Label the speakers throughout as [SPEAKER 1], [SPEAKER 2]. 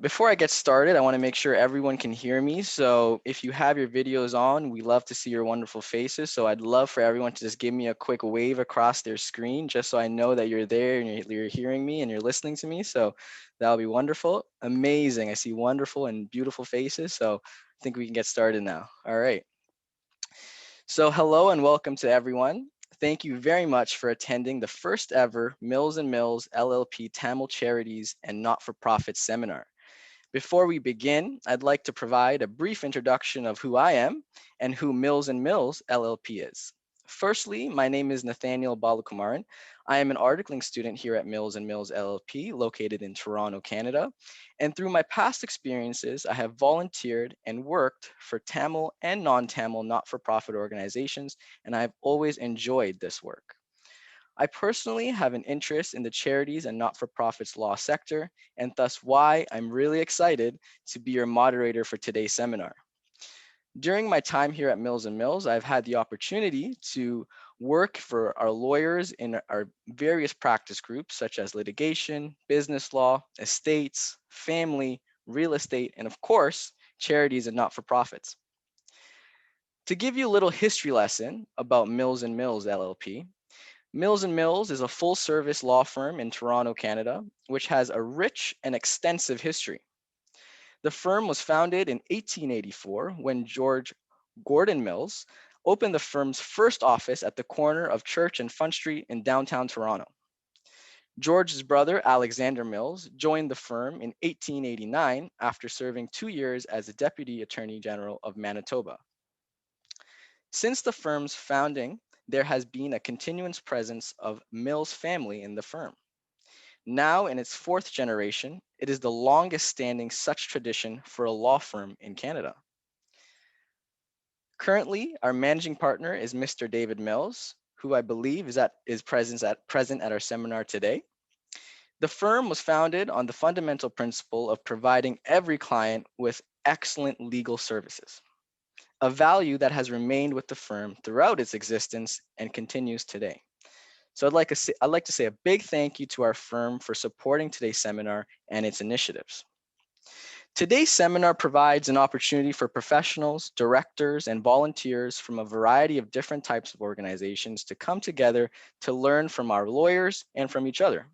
[SPEAKER 1] Before I get started, I want to make sure everyone can hear me. So if you have your videos on, we love to see your wonderful faces. So I'd love for everyone to just give me a quick wave across their screen, just so I know that you're there and you're hearing me and you're listening to me. So that'll be wonderful. Amazing. I see wonderful and beautiful faces. So I think we can get started now. All right. So hello and welcome to everyone. Thank you very much for attending the first ever Mills LLP Tamil Charities and Not-for-Profits seminar. Before we begin, I'd like to provide a brief introduction of who I am and who Mills LLP is. Firstly, my name is Nathaniel Balakumaran. I am an articling student here at Mills LLP, located in Toronto, Canada. And through my past experiences, I have volunteered and worked for Tamil and non-Tamil not-for-profit organizations, and I've always enjoyed this work. I personally have an interest in the charities and not-for-profits law sector, and thus why I'm really excited to be your moderator for today's seminar. During my time here at Mills, I've had the opportunity to work for our lawyers in our various practice groups, such as litigation, business law, estates, family, real estate, and of course, charities and not-for-profits. To give you a little history lesson about Mills LLP, Mills is a full-service law firm in Toronto, Canada, which has a rich and extensive history. The firm was founded in 1884 when George Gordon Mills opened the firm's first office at the corner of Church and Front Street in downtown Toronto. George's brother, Alexander Mills, joined the firm in 1889 after serving 2 years as the Deputy Attorney General of Manitoba. Since the firm's founding, there has been a continuous presence of Mills family in the firm. Now in its fourth generation, it is the longest standing such tradition for a law firm in Canada. Currently, our managing partner is Mr. David Mills, who I believe is present at our seminar today. The firm was founded on the fundamental principle of providing every client with excellent legal services, a value that has remained with the firm throughout its existence and continues today. So I'd like to say a big thank you to our firm for supporting today's seminar and its initiatives. Today's seminar provides an opportunity for professionals, directors, and volunteers from a variety of different types of organizations to come together to learn from our lawyers and from each other.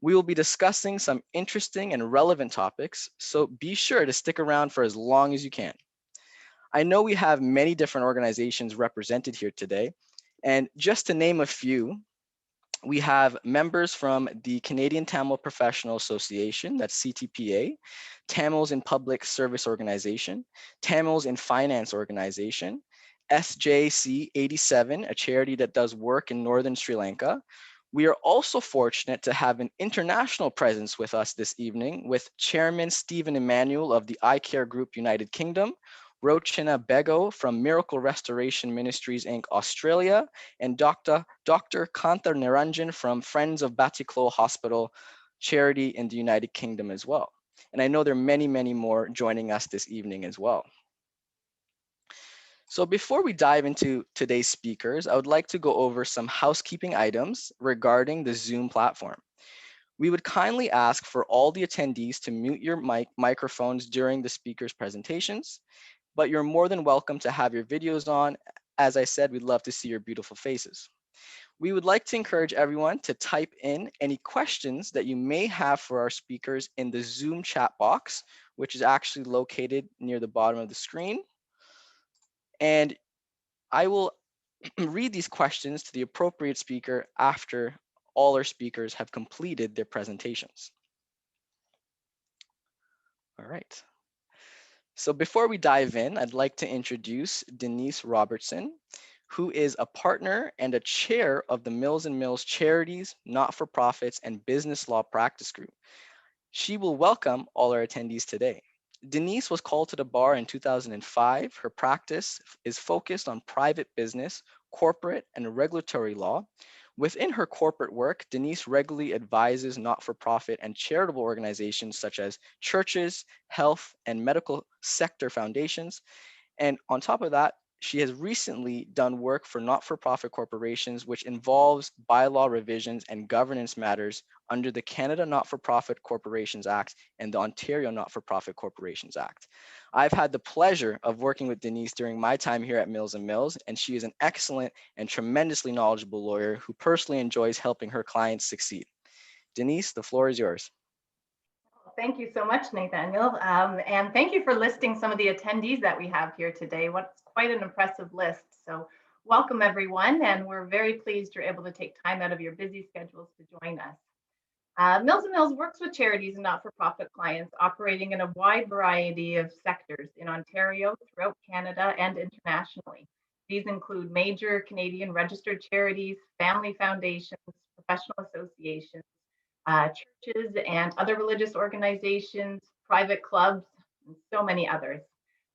[SPEAKER 1] We will be discussing some interesting and relevant topics, so be sure to stick around for as long as you can. I know we have many different organizations represented here today, and just to name a few, we have members from the Canadian Tamil Professional Association, that's CTPA, Tamils in Public Service Organization, Tamils in Finance Organization, SJC 87, a charity that does work in Northern Sri Lanka. We are also fortunate to have an international presence with us this evening with Chairman Stephen Emmanuel of the Eye Care Group United Kingdom, Rochina Bego from Miracle Restoration Ministries Inc. Australia, and Dr. Kanthar Niranjan from Friends of Batticaloa Hospital charity in the United Kingdom as well. And I know there are many, many more joining us this evening as well. So before we dive into today's speakers, I would like to go over some housekeeping items regarding the Zoom platform. We would kindly ask for all the attendees to mute your microphones during the speakers' presentations, but you're more than welcome to have your videos on. As I said, we'd love to see your beautiful faces. We would like to encourage everyone to type in any questions that you may have for our speakers in the Zoom chat box, which is actually located near the bottom of the screen. And I will read these questions to the appropriate speaker after all our speakers have completed their presentations. All right. So before we dive in, I'd like to introduce Denise Robertson, who is a partner and a chair of the Mills Charities, Not-for-Profits, and Business Law Practice Group. She will welcome all our attendees today. Denise was called to the bar in 2005. Her practice is focused on private business, corporate, and regulatory law. Within her corporate work, Denise regularly advises not-for-profit and charitable organizations such as churches, health, and medical sector foundations. And on top of that, She has recently done work for not-for-profit corporations, which involves bylaw revisions and governance matters under the Canada Not-for-Profit Corporations Act and the Ontario Not-for-Profit Corporations Act. I've had the pleasure of working with Denise during my time here at Mills Mills, and she is an excellent and tremendously knowledgeable lawyer who personally enjoys helping her clients succeed. Denise, the floor is yours.
[SPEAKER 2] Thank you so much, Nathaniel. And thank you for listing some of the attendees that we have here today. What's quite an impressive list. So welcome everyone. And we're very pleased you're able to take time out of your busy schedules to join us. Mills Mills works with charities and not-for-profit clients operating in a wide variety of sectors in Ontario, throughout Canada, and internationally. These include major Canadian registered charities, family foundations, professional associations, churches and other religious organizations, private clubs, and so many others.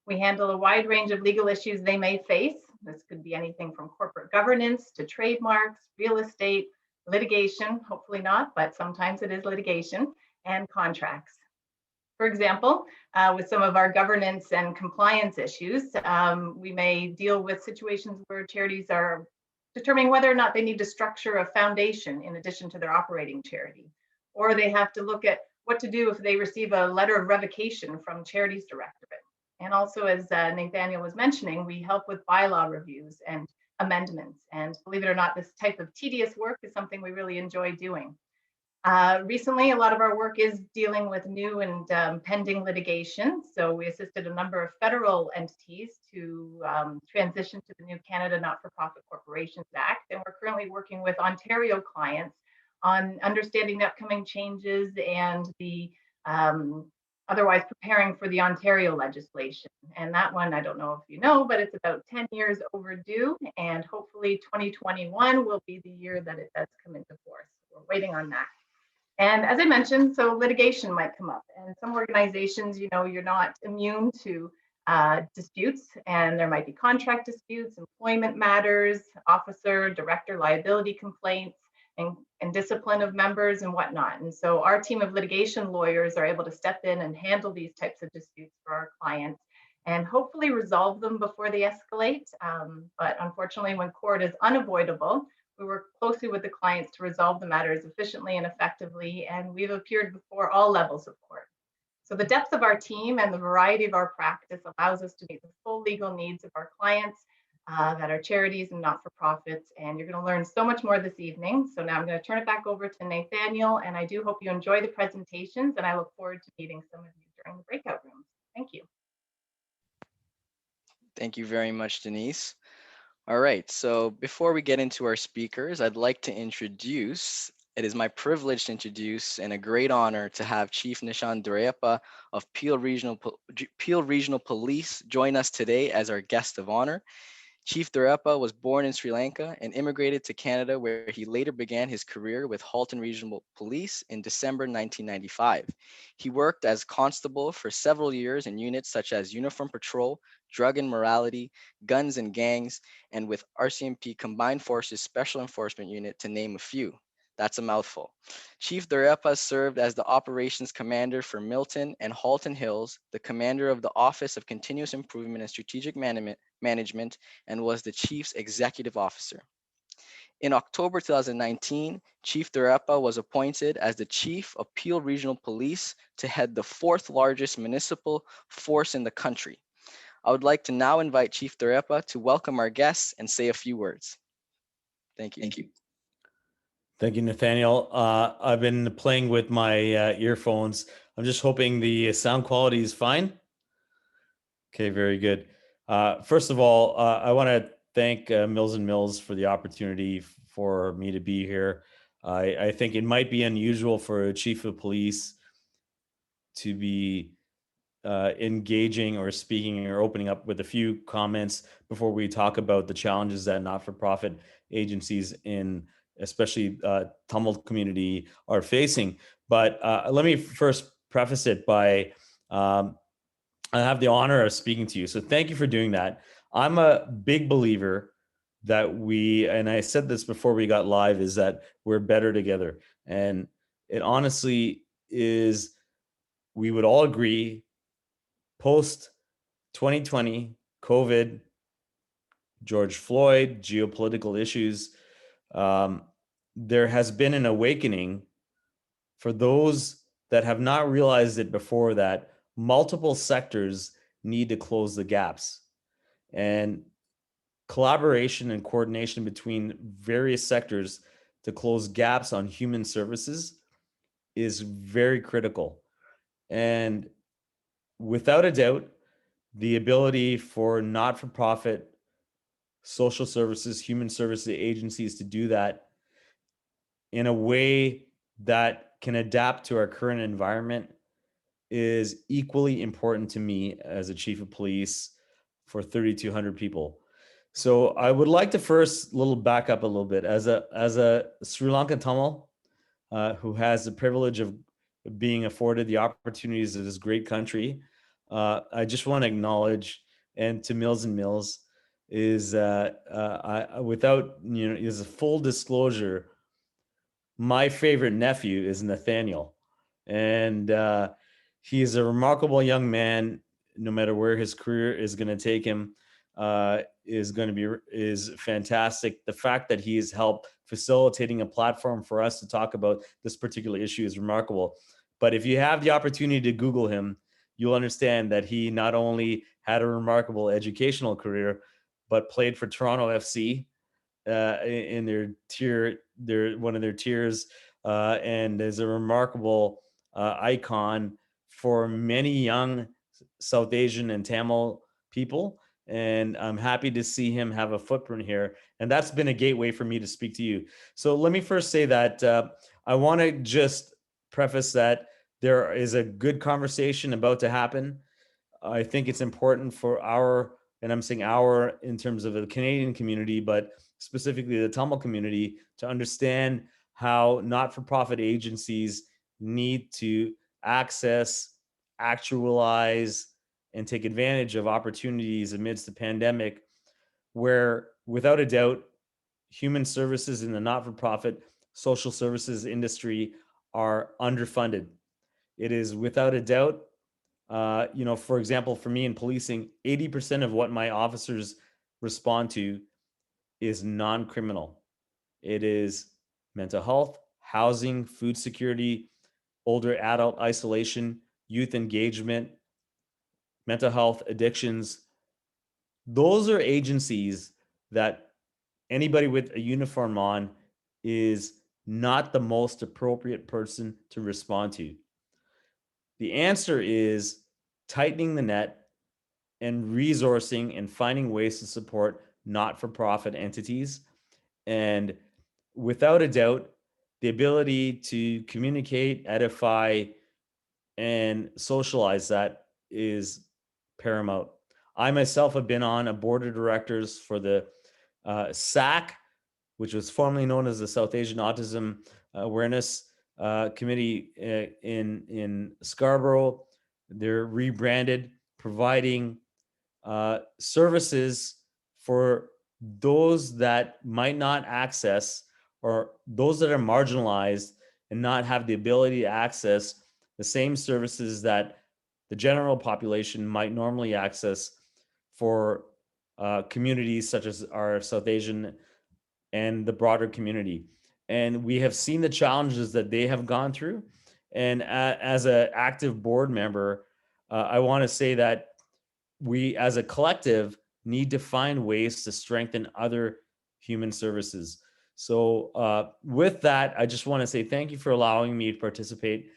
[SPEAKER 2] We handle a wide range of legal issues they may face. This could be anything from corporate governance to trademarks, real estate, litigation, hopefully not, but sometimes it is litigation, and contracts. For example, with some of our governance and compliance issues, we may deal with situations where charities are determining whether or not they need to structure a foundation in addition to their operating charity, or they have to look at what to do if they receive a letter of revocation from Charities Directorate. And also, as Nathaniel was mentioning, we help with bylaw reviews and amendments. And believe it or not, this type of tedious work is something we really enjoy doing. Recently, a lot of our work is dealing with new and pending litigation. So we assisted a number of federal entities to transition to the new Canada Not-for-Profit Corporations Act. And we're currently working with Ontario clients on understanding the upcoming changes and the otherwise preparing for the Ontario legislation. And that one, I don't know if you know, but it's about 10 years overdue. And hopefully 2021 will be the year that it does come into force. We're waiting on that. And as I mentioned, so litigation might come up, and some organizations, you know, you're not immune to disputes, and there might be contract disputes, employment matters, officer, director liability complaints, and discipline of members and whatnot. And so our team of litigation lawyers are able to step in and handle these types of disputes for our clients and hopefully resolve them before they escalate. But unfortunately, when court is unavoidable, we work closely with the clients to resolve the matters efficiently and effectively, and we've appeared before all levels of court. So the depth of our team and the variety of our practice allows us to meet the full legal needs of our clients that are charities and not-for-profits, and you're going to learn so much more this evening. So now I'm going to turn it back over to Nathaniel, and I do hope you enjoy the presentations, and I look forward to meeting some of you during the breakout rooms. Thank you.
[SPEAKER 1] Thank you very much, Denise. All right, so before we get into our speakers, I'd like to introduce, it is my privilege to introduce and a great honor to have Chief Nishan Duryappa of Peel Regional Police join us today as our guest of honor. Chief Duryappa was born in Sri Lanka and immigrated to Canada, where he later began his career with Halton Regional Police in December 1995. He worked as constable for several years in units such as Uniform Patrol, Drug and Morality, Guns and Gangs, and with RCMP Combined Forces Special Enforcement Unit, to name a few. That's a mouthful. Chief Duryappa served as the operations commander for Milton and Halton Hills, the commander of the Office of Continuous Improvement and Strategic Management, and was the chief's executive officer. In October 2019, Chief Duryappa was appointed as the chief of Peel Regional Police to head the fourth largest municipal force in the country. I would like to now invite Chief Duryappa to welcome our guests and say a few words. Thank you.
[SPEAKER 3] Thank you. Thank you, Nathaniel. I've been playing with my earphones. I'm just hoping the sound quality is fine. Okay, very good. First of all, I want to thank Mills Mills for the opportunity for me to be here. I think it might be unusual for a chief of police to be engaging or speaking or opening up with a few comments before we talk about the challenges that not-for-profit agencies in especially Tamil community are facing. But let me first preface it by I have the honor of speaking to you. So thank you for doing that. I'm a big believer that we, and I said this before we got live, is that we're better together. And it honestly is, we would all agree, post 2020, COVID, George Floyd, geopolitical issues, there has been an awakening for those that have not realized it before, that multiple sectors need to close the gaps. And collaboration and coordination between various sectors to close gaps on human services is very critical. And without a doubt, the ability for not-for-profit social services, human services agencies to do that in a way that can adapt to our current environment is equally important to me as a chief of police for 3,200 people. So I would like to first back up a little bit as a Sri Lankan Tamil who has the privilege of being afforded the opportunities of this great country. I just want to acknowledge, and to Mills and Mills, is without, is a full disclosure, my favorite nephew is Nathaniel, and he is a remarkable young man. No matter where his career is going to take him, is fantastic. The fact that he has helped facilitating a platform for us to talk about this particular issue is remarkable. But if you have the opportunity to Google him, you'll understand that he not only had a remarkable educational career, but played for Toronto FC in their one of their tiers, and is a remarkable icon for many young South Asian and Tamil people. And I'm happy to see him have a footprint here. And that's been a gateway for me to speak to you. So let me first say that I want to just preface that there is a good conversation about to happen. I think it's important for our, and I'm saying our in terms of the Canadian community, but specifically the Tamil community, to understand how not-for-profit agencies need to access, actualize, and take advantage of opportunities amidst the pandemic, where without a doubt, human services in the not-for-profit social services industry are underfunded. It is without a doubt, for example, for me in policing, 80% of what my officers respond to is non-criminal. It is mental health, housing, food security, older adult isolation, youth engagement, mental health, addictions. Those are agencies that anybody with a uniform on is not the most appropriate person to respond to. The answer is tightening the net and resourcing and finding ways to support not-for-profit entities. And without a doubt, the ability to communicate, edify, and socialize that is paramount. I myself have been on a board of directors for the SAC, which was formerly known as the South Asian Autism Awareness Committee in Scarborough. They're rebranded, providing services for those that might not access, or those that are marginalized and not have the ability to access the same services that the general population might normally access for communities such as our South Asian and the broader community. And we have seen the challenges that they have gone through. And as an active board member, I want to say that we as a collective need to find ways to strengthen other human services. So with that, I just want to say thank you for allowing me to participate.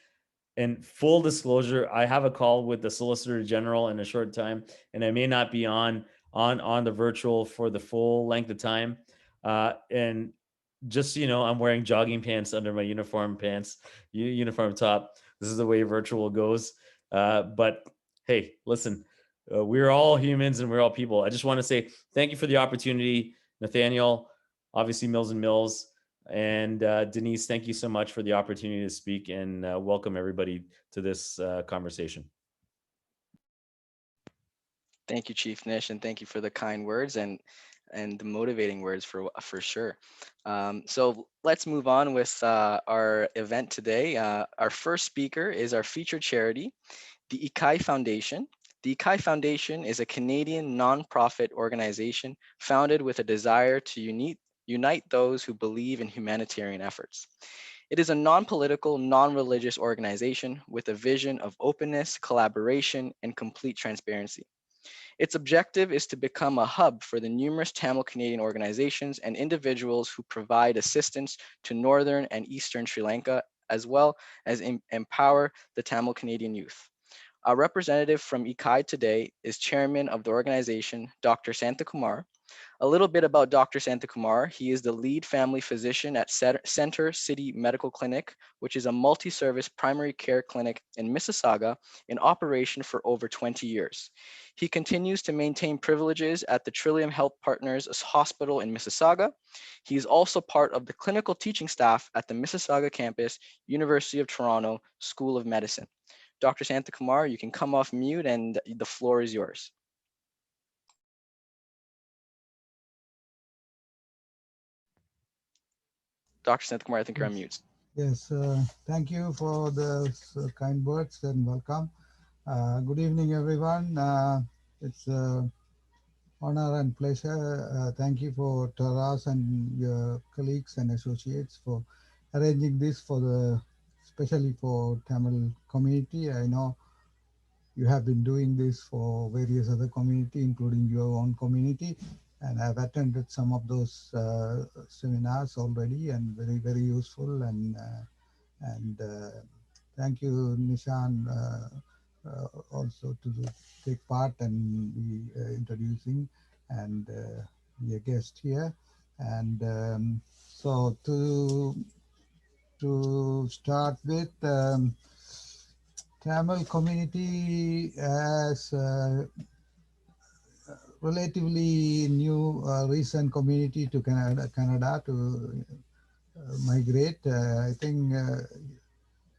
[SPEAKER 3] And full disclosure, I have a call with the Solicitor General in a short time, and I may not be on the virtual for the full length of time. And just so you know, I'm wearing jogging pants under my uniform pants, uniform top. This is the way virtual goes. But hey, listen, we're all humans and we're all people. I just want to say thank you for the opportunity, Nathaniel, obviously Mills and Mills, and Denise. Thank you so much for the opportunity to speak, and welcome everybody to this conversation.
[SPEAKER 1] Thank you, Chief Nish, and thank you for the kind words and the motivating words for sure. So let's move on with our event today. Our first speaker is our featured charity, the Ikai Foundation. The Ikai Foundation is a Canadian nonprofit organization founded with a desire to unite those who believe in humanitarian efforts. It is a non-political, non-religious organization with a vision of openness, collaboration, and complete transparency. Its objective is to become a hub for the numerous Tamil Canadian organizations and individuals who provide assistance to northern and eastern Sri Lanka, as well as empower the Tamil Canadian youth. Our representative from IKAI today is chairman of the organization, Dr. Santakumar. A little bit about Dr. Santakumar. He is the lead family physician at Center City Medical Clinic, which is a multi-service primary care clinic in Mississauga in operation for over 20 years. He continues to maintain privileges at the Trillium Health Partners Hospital in Mississauga. He is also part of the clinical teaching staff at the Mississauga campus, University of Toronto School of Medicine. Dr. Santakumar, you can come off mute and the floor is yours. Dr. Santakumar, I think you're on mute.
[SPEAKER 4] Yes, thank you for the kind words and welcome. Good evening, everyone. It's an honor and pleasure. Thank you for Taras and your colleagues and associates for arranging this especially for Tamil community. I know you have been doing this for various other community, including your own community, and I've attended some of those seminars already, and very, very useful. And thank you, Nishan, also to take part and be introducing and be a guest here. And so to start with, Tamil community as relatively new recent community to Canada to migrate. I think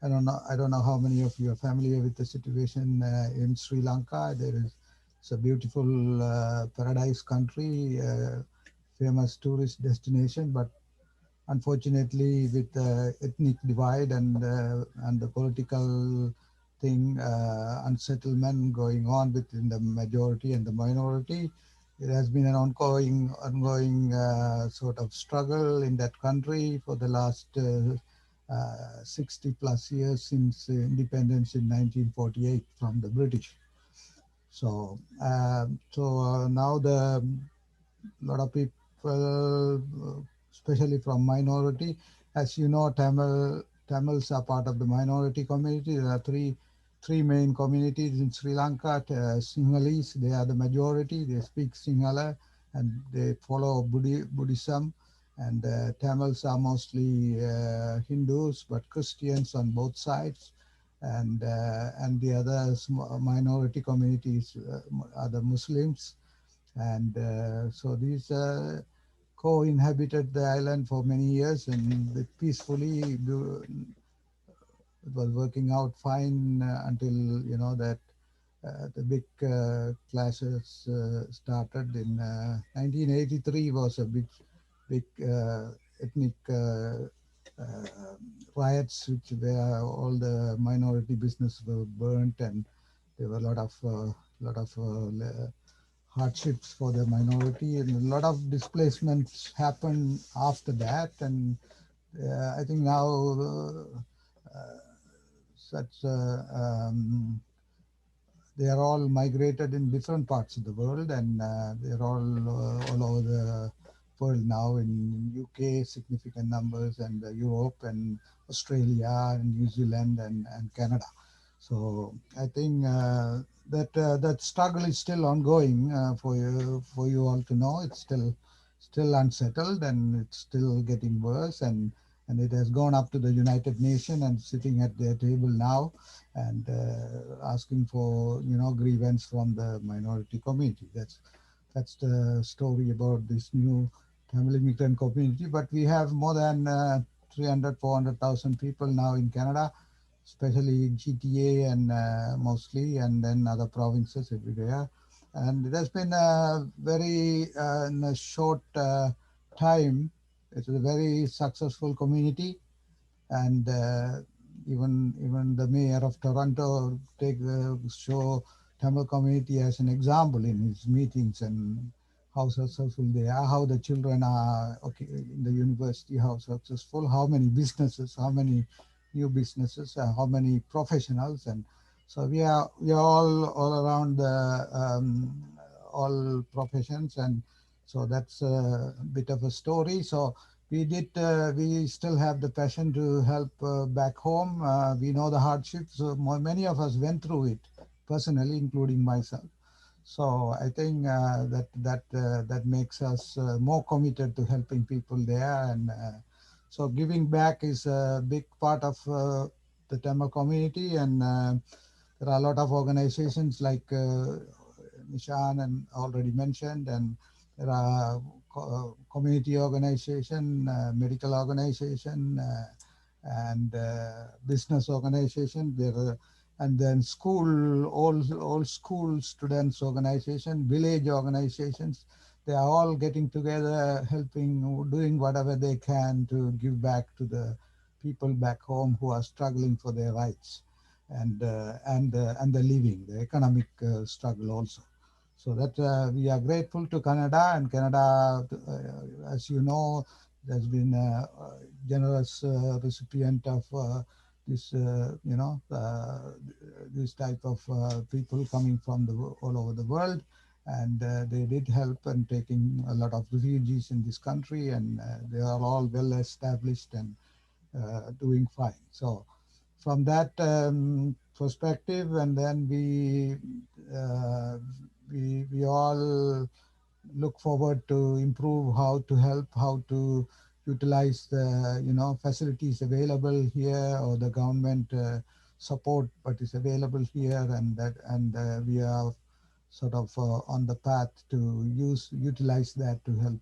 [SPEAKER 4] I don't know how many of you are familiar with the situation in Sri Lanka. It's a beautiful paradise country, famous tourist destination, but unfortunately with the ethnic divide and the political thing, unsettlement going on between the majority and the minority, it has been an ongoing sort of struggle in that country for the last 60 plus years since independence in 1948 from the British. So, now a lot of people, especially from minority, as you know, Tamils are part of the minority community. There are three main communities in Sri Lanka. Sinhalese, they are the majority. They speak Sinhala and they follow Buddhism. And Tamils are mostly Hindus, but Christians on both sides. And the other minority communities are the Muslims. And so these co-inhabited the island for many years, and peacefully it was working out fine until that the big clashes started in 1983. Was a big ethnic riots, which where all the minority business were burnt, and there were a lot of hardships for the minority, and a lot of displacements happened after that. And I think now such they are all migrated in different parts of the world, and they're all over the world now, in UK, significant numbers, and Europe and Australia and New Zealand and Canada. So I think that struggle is still ongoing for you all to know. It's still unsettled, and it's still getting worse, and it has gone up to the United Nations and sitting at their table now, and asking for grievance from the minority community. That's the story about this new Tamil immigrant community. But we have more than 400,000 people now in Canada, especially GTA and mostly, and then other provinces everywhere. And it has been in a short time, it's a very successful community. And even the mayor of Toronto Tamil community as an example in his meetings and how successful they are, how the children are in the university, how successful, how many businesses, how many new businesses, how many professionals, and so we are all around the all professions, and so that's a bit of a story. So we still have the passion to help back home. We know the hardships. So many of us went through it personally, including myself. So I think that makes us more committed to helping people there, and so giving back is a big part of the Tamil community, and there are a lot of organizations like Nishan and already mentioned, and there are community organization, medical organization, and business organization. There are, and then all school students organization, village organizations. They are all getting together, helping, doing whatever they can to give back to the people back home who are struggling for their rights and the living, the economic struggle also. So that we are grateful to Canada, and Canada, as you know, has been a generous recipient of this, this type of people coming from all over the world, and they did help in taking a lot of refugees in this country, and they are all well established and doing fine. So from that perspective, and then we all look forward to improve how to help, how to utilize the facilities available here, or the government support what is available here, and we are sort of on the path to utilize that to help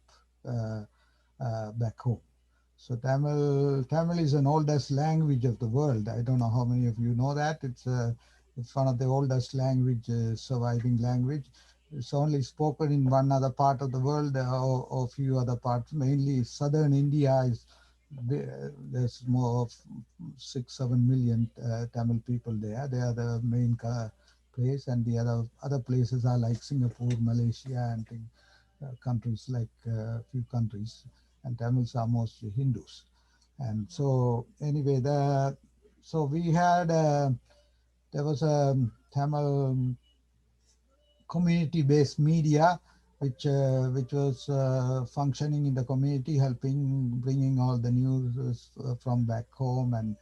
[SPEAKER 4] back home. So Tamil is an oldest language of the world. I don't know how many of you know that. It's one of the oldest language, surviving language. It's only spoken in one other part of the world, or few other parts. Mainly southern India is there's more of 6-7 million Tamil people there. They are the main place, and the other places are like Singapore, Malaysia, and countries like few countries, and Tamils are mostly Hindus. And so anyway, so we had there was a Tamil community-based media which was functioning in the community, helping bringing all the news from back home, and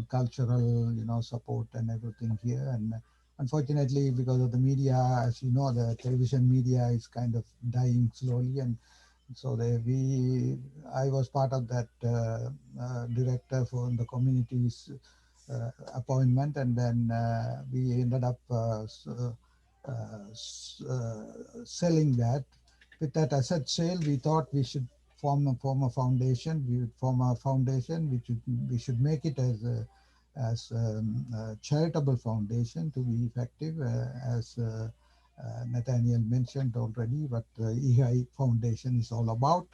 [SPEAKER 4] cultural support and everything here. And unfortunately, because of the media, as you know, the television media is kind of dying slowly, and so I was part of that director for the community's appointment, and then we ended up selling that. With that asset sale, we thought we should form a foundation. We would form a foundation, we should make it as a charitable foundation to be effective, as Nathaniel mentioned already, what the EI Foundation is all about.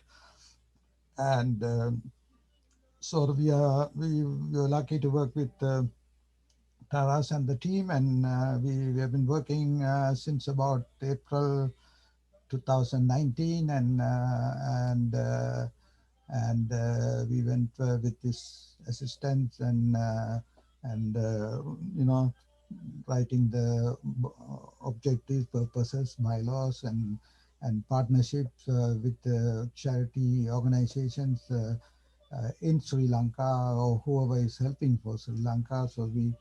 [SPEAKER 4] And so we are lucky to work with Taras and the team, and we have been working since about April 2019, and we went with this assistance, and writing the objectives, purposes, bylaws, and partnerships with charity organizations in Sri Lanka, or whoever is helping for Sri Lanka. So we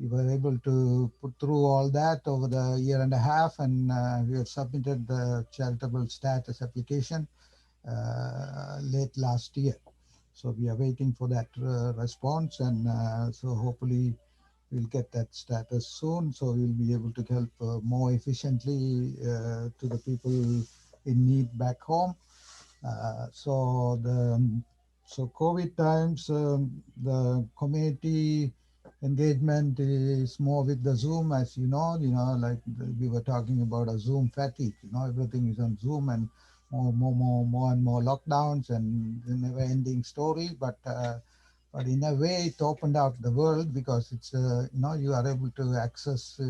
[SPEAKER 4] were able to put through all that over the year and a half, and we have submitted the charitable status application late last year. So we are waiting for that response, and so hopefully we'll get that status soon. So we'll be able to help more efficiently to the people in need back home. So COVID times, the community engagement is more with the Zoom, as like we were talking about a Zoom fatigue. Everything is on Zoom, and more and more lockdowns, and the never-ending story. But in a way, it opened out the world, because it's you are able to access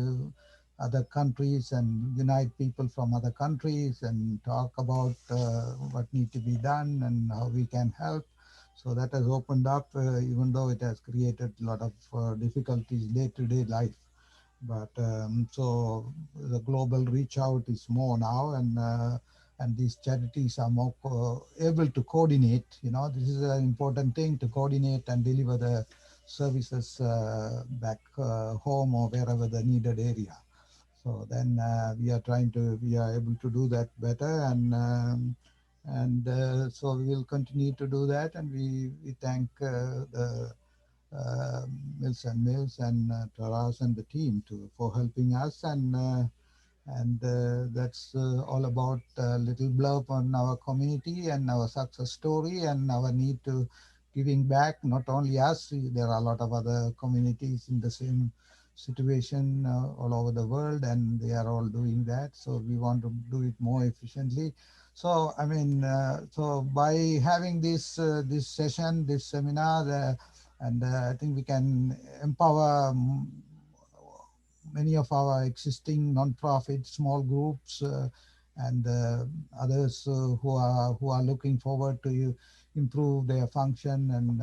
[SPEAKER 4] other countries and unite people from other countries and talk about what need to be done and how we can help. So that has opened up, even though it has created a lot of difficulties day-to-day life. But so the global reach out is more now, and these charities are more able to coordinate. You know, this is an important thing, to coordinate and deliver the services back home or wherever the needed area. So then we are able to do that better, and so we will continue to do that, and we thank the Mills and Taras and the team for helping us, and that's all about a little blurb on our community and our success story and our need to giving back. Not only us, there are a lot of other communities in the same situation all over the world, and they are all doing that. So we want to do it more efficiently. So I mean, so by having this session, this seminar, and I think we can empower many of our existing non-profit small groups and others who are looking forward to improve their function and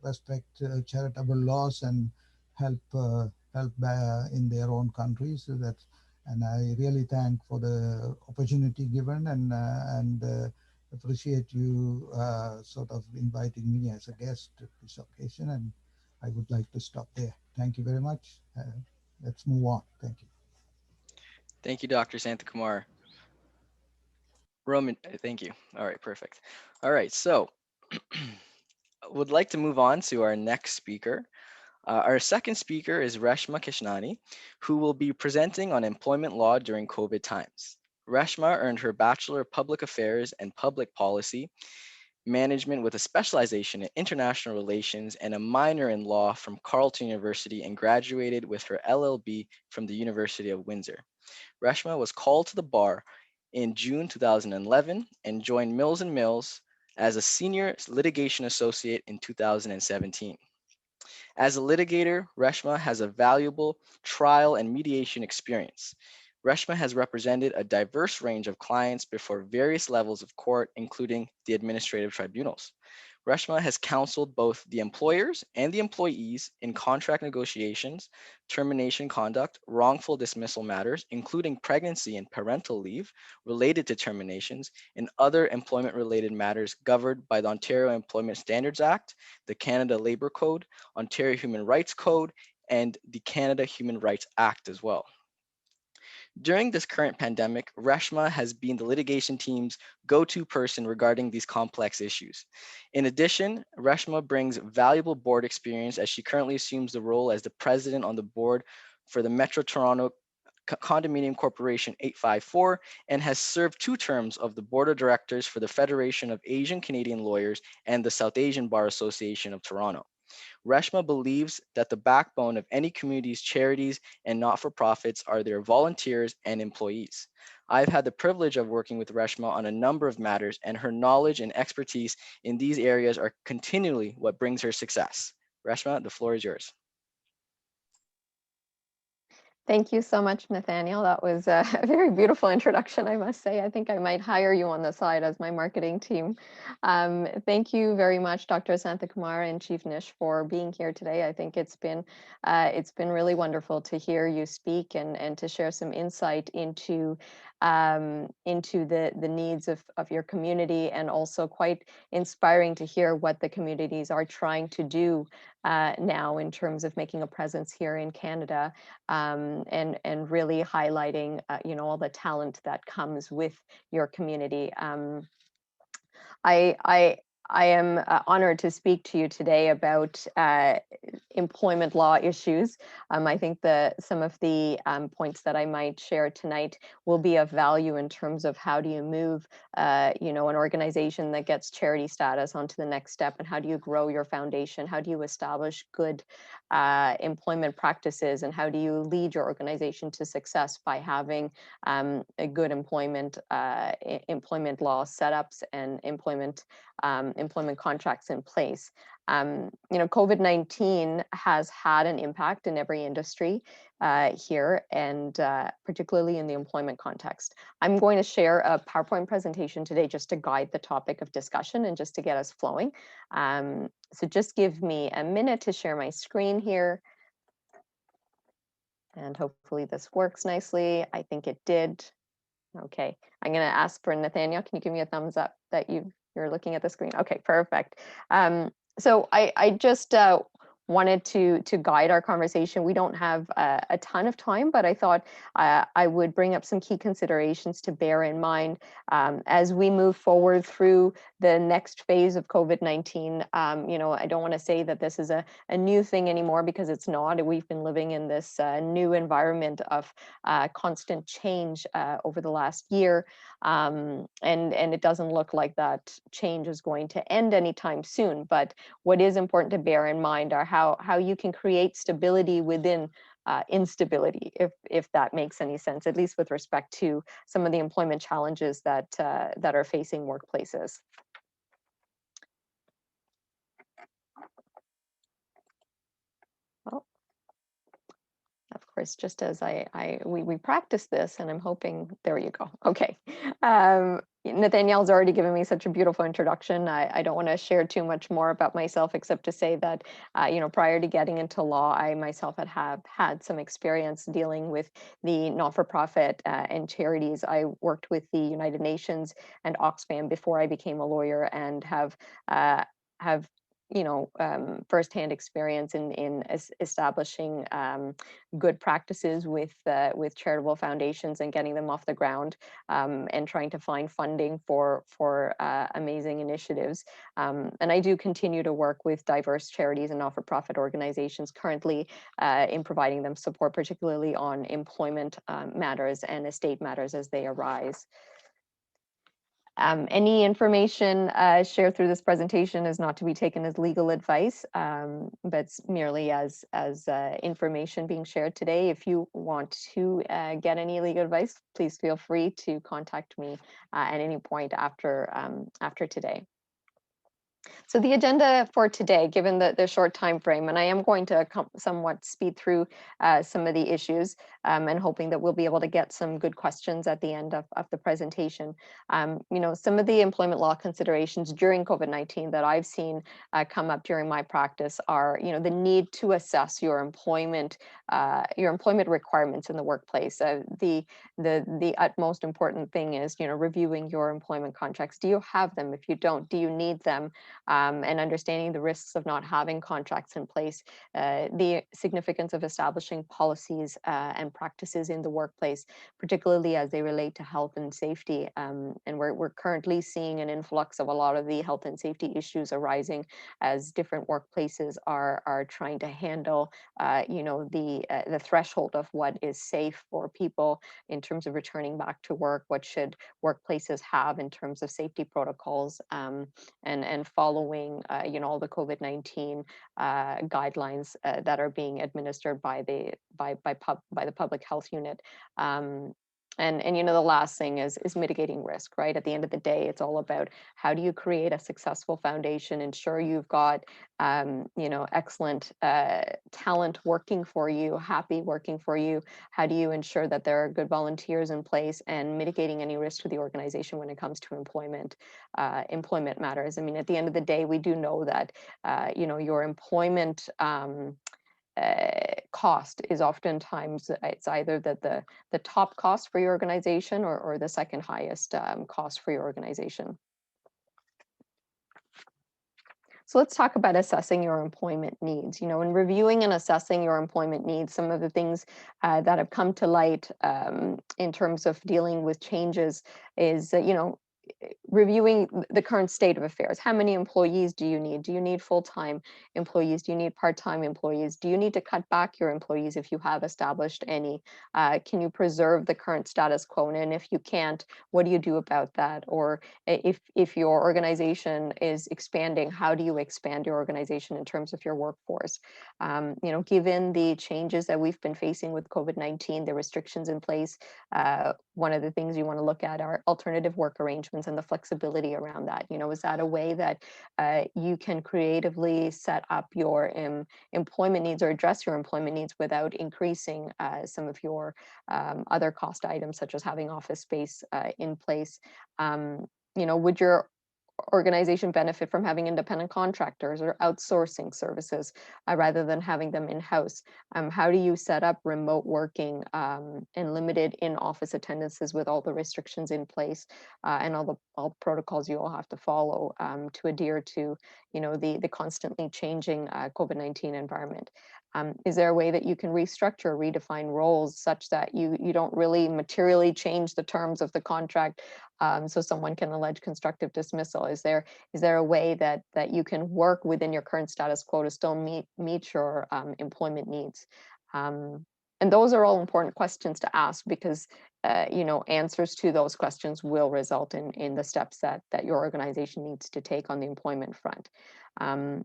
[SPEAKER 4] respect charitable laws and help in their own countries. So that, and I really thank for the opportunity given, and appreciate you sort of inviting me as a guest to this occasion, and I would like to stop there. Thank you very much. Let's move on. Thank you.
[SPEAKER 1] Thank you, Dr. Santakumar. Roman, thank you. All right, perfect. All right, so would like to move on to our next speaker. Our second speaker is Reshma Kishnani, who will be presenting on employment law during COVID times. Reshma earned her Bachelor of Public Affairs and Public Policy Management with a specialization in international relations and a minor in law from Carleton University, and graduated with her LLB from the University of Windsor. Reshma was called to the bar in June 2011 and joined Mills & Mills as a senior litigation associate in 2017. As a litigator, Reshma has a valuable trial and mediation experience. Reshma has represented a diverse range of clients before various levels of court, including the administrative tribunals. Reshma has counseled both the employers and the employees in contract negotiations, termination conduct, wrongful dismissal matters, including pregnancy and parental leave related to terminations, and other employment-related matters governed by the Ontario Employment Standards Act, the Canada Labour Code, Ontario Human Rights Code, and the Canada Human Rights Act as well. During this current pandemic, Reshma has been the litigation team's go-to person regarding these complex issues. In addition, Reshma brings valuable board experience as she currently assumes the role as the president on the board for the Metro Toronto Condominium Corporation 854, and has served 2 terms of the board of directors for the Federation of Asian Canadian Lawyers and the South Asian Bar Association of Toronto. Reshma believes that the backbone of any community's charities and not-for-profits are their volunteers and employees. I've had the privilege of working with Reshma on a number of matters, and her knowledge and expertise in these areas are continually what brings her success. Reshma, the floor is yours.
[SPEAKER 5] Thank you so much, Nathaniel. That was a very beautiful introduction, I must say. I think I might hire you on the side as my marketing team. Thank you very much, Dr. Santakumar and Chief Nish, for being here today. I think it's been really wonderful to hear you speak and to share some insight into the needs of your community, and also quite inspiring to hear what the communities are trying to do now in terms of making a presence here in Canada, and really highlighting all the talent that comes with your community. I am honored to speak to you today about employment law issues. I think some of the points that I might share tonight will be of value in terms of how do you move an organization that gets charity status onto the next step, and how do you grow your foundation, how do you establish good employment practices, and how do you lead your organization to success by having a good employment law setups and employment contracts in place. COVID-19 has had an impact in every industry here, and particularly in the employment context. I'm going to share a PowerPoint presentation today just to guide the topic of discussion and just to get us flowing. So just give me a minute to share my screen here. And hopefully this works nicely. I think it did. Okay, I'm going to ask for Nathaniel. Can you give me a thumbs up that you're looking at the screen? Okay, perfect. So I just wanted to guide our conversation. We don't have a ton of time, but I thought I would bring up some key considerations to bear in mind as we move forward through the next phase of COVID-19. I don't want to say that this is a new thing anymore, because it's not. We've been living in this new environment of constant change over the last year, and it doesn't look like that change is going to end anytime soon. But what is important to bear in mind are how you can create stability within instability, if that makes any sense, at least with respect to some of the employment challenges that are facing workplaces. Well, of course, just as we practice this, and I'm hoping, there you go. Okay. Nathaniel's already given me such a beautiful introduction. I don't want to share too much more about myself, except to say that, prior to getting into law, I myself have had some experience dealing with the not-for-profit and charities. I worked with the United Nations and Oxfam before I became a lawyer, and have firsthand experience in establishing good practices with charitable foundations and getting them off the ground, and trying to find funding for amazing initiatives. And I do continue to work with diverse charities and not-for-profit organizations currently in providing them support, particularly on employment matters and estate matters as they arise. Any information shared through this presentation is not to be taken as legal advice, but merely as information being shared today. If you want to get any legal advice, please feel free to contact me at any point after today. So the agenda for today, given the short time frame, and I am going to somewhat speed through some of the issues, and hoping that we'll be able to get some good questions at the end of the presentation. Some of the employment law considerations during COVID-19 that I've seen come up during my practice are, the need to assess your employment requirements in the workplace. The utmost important thing is, reviewing your employment contracts. Do you have them? If you don't, do you need them? And understanding the risks of not having contracts in place, the significance of establishing policies and practices in the workplace, particularly as they relate to health and safety. And we're currently seeing an influx of a lot of the health and safety issues arising as different workplaces are trying to handle, the threshold of what is safe for people in terms of returning back to work. What should workplaces have in terms of safety protocols, and following all the COVID-19 guidelines that are being administered by the public health unit. And the last thing is mitigating risk, right? At the end of the day, it's all about how do you create a successful foundation, ensure you've got excellent talent working for you, happy working for you. How do you ensure that there are good volunteers in place, and mitigating any risk to the organization when it comes to employment matters? I mean, at the end of the day, we do know that your employment cost is oftentimes, it's either the top cost for your organization, or the second highest cost for your organization. So let's talk about assessing your employment needs. In reviewing and assessing your employment needs, some of the things that have come to light in terms of dealing with changes is, reviewing the current state of affairs. How many employees do you need? Do you need full-time employees? Do you need part-time employees? Do you need to cut back your employees if you have established any? Can you preserve the current status quo? And if you can't, what do you do about that? Or if your organization is expanding, how do you expand your organization in terms of your workforce? Given the changes that we've been facing with COVID-19, the restrictions in place, one of the things you want to look at are alternative work arrangements and the flexibility around that. You know, is that a way that you can creatively set up your employment needs or address your employment needs without increasing some of your other cost items, such as having office space in place? You know, would your organization benefit from having independent contractors or outsourcing services rather than having them in-house? How do you set up remote working and limited in-office attendances with all the restrictions in place and all the protocols you all have to follow to adhere to, you know, the constantly changing COVID-19 environment? Is there a way that you can restructure, redefine roles such that you don't really materially change the terms of the contract so someone can allege constructive dismissal? Is there a way that you can work within your current status quo to still meet your employment needs? And those are all important questions to ask, because you know, answers to those questions will result in the steps that your organization needs to take on the employment front.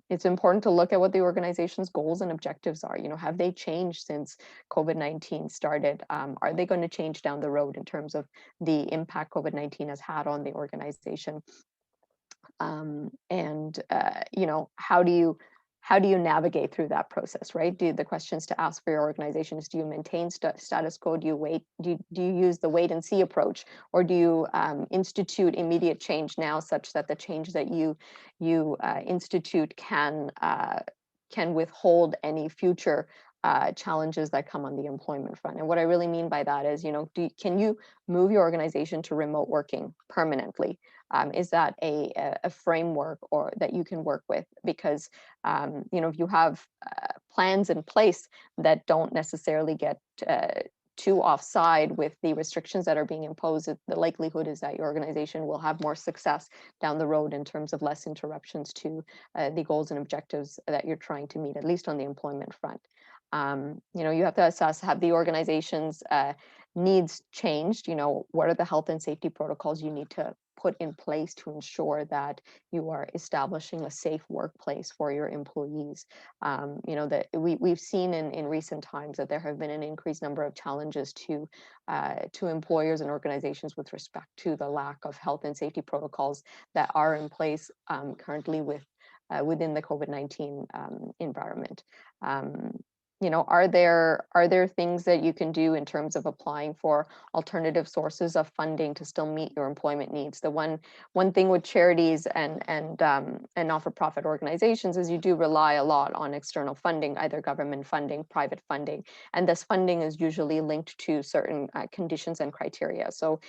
[SPEAKER 5] It's important to look at what the organization's goals and objectives are. You know, have they changed since COVID-19 started? Are they going to change down the road in terms of the impact COVID-19 has had on the organization? You know, how do you navigate through that process, right? The questions to ask for your organization is, do you maintain status quo? Do you wait? Do you use the wait and see approach, or do you institute immediate change now, such that the change that you institute can withhold any future challenges that come on the employment front? And what I really mean by that is, you know, can you move your organization to remote working permanently? Is that a framework or that you can work with? Because you know, if you have plans in place that don't necessarily get too offside with the restrictions that are being imposed, the likelihood is that your organization will have more success down the road in terms of less interruptions to the goals and objectives that you're trying to meet, at least on the employment front. You know, you have to assess, have the organization's needs changed? You know, what are the health and safety protocols you need to put in place to ensure that you are establishing a safe workplace for your employees? You know, that we've seen in recent times that there have been an increased number of challenges to employers and organizations with respect to the lack of health and safety protocols that are in place currently within the COVID-19 environment. You know, are there things that you can do in terms of applying for alternative sources of funding to still meet your employment needs? The one thing with charities and not-for-profit organizations is you do rely a lot on external funding, either government funding, private funding, and this funding is usually linked to certain conditions and criteria. So,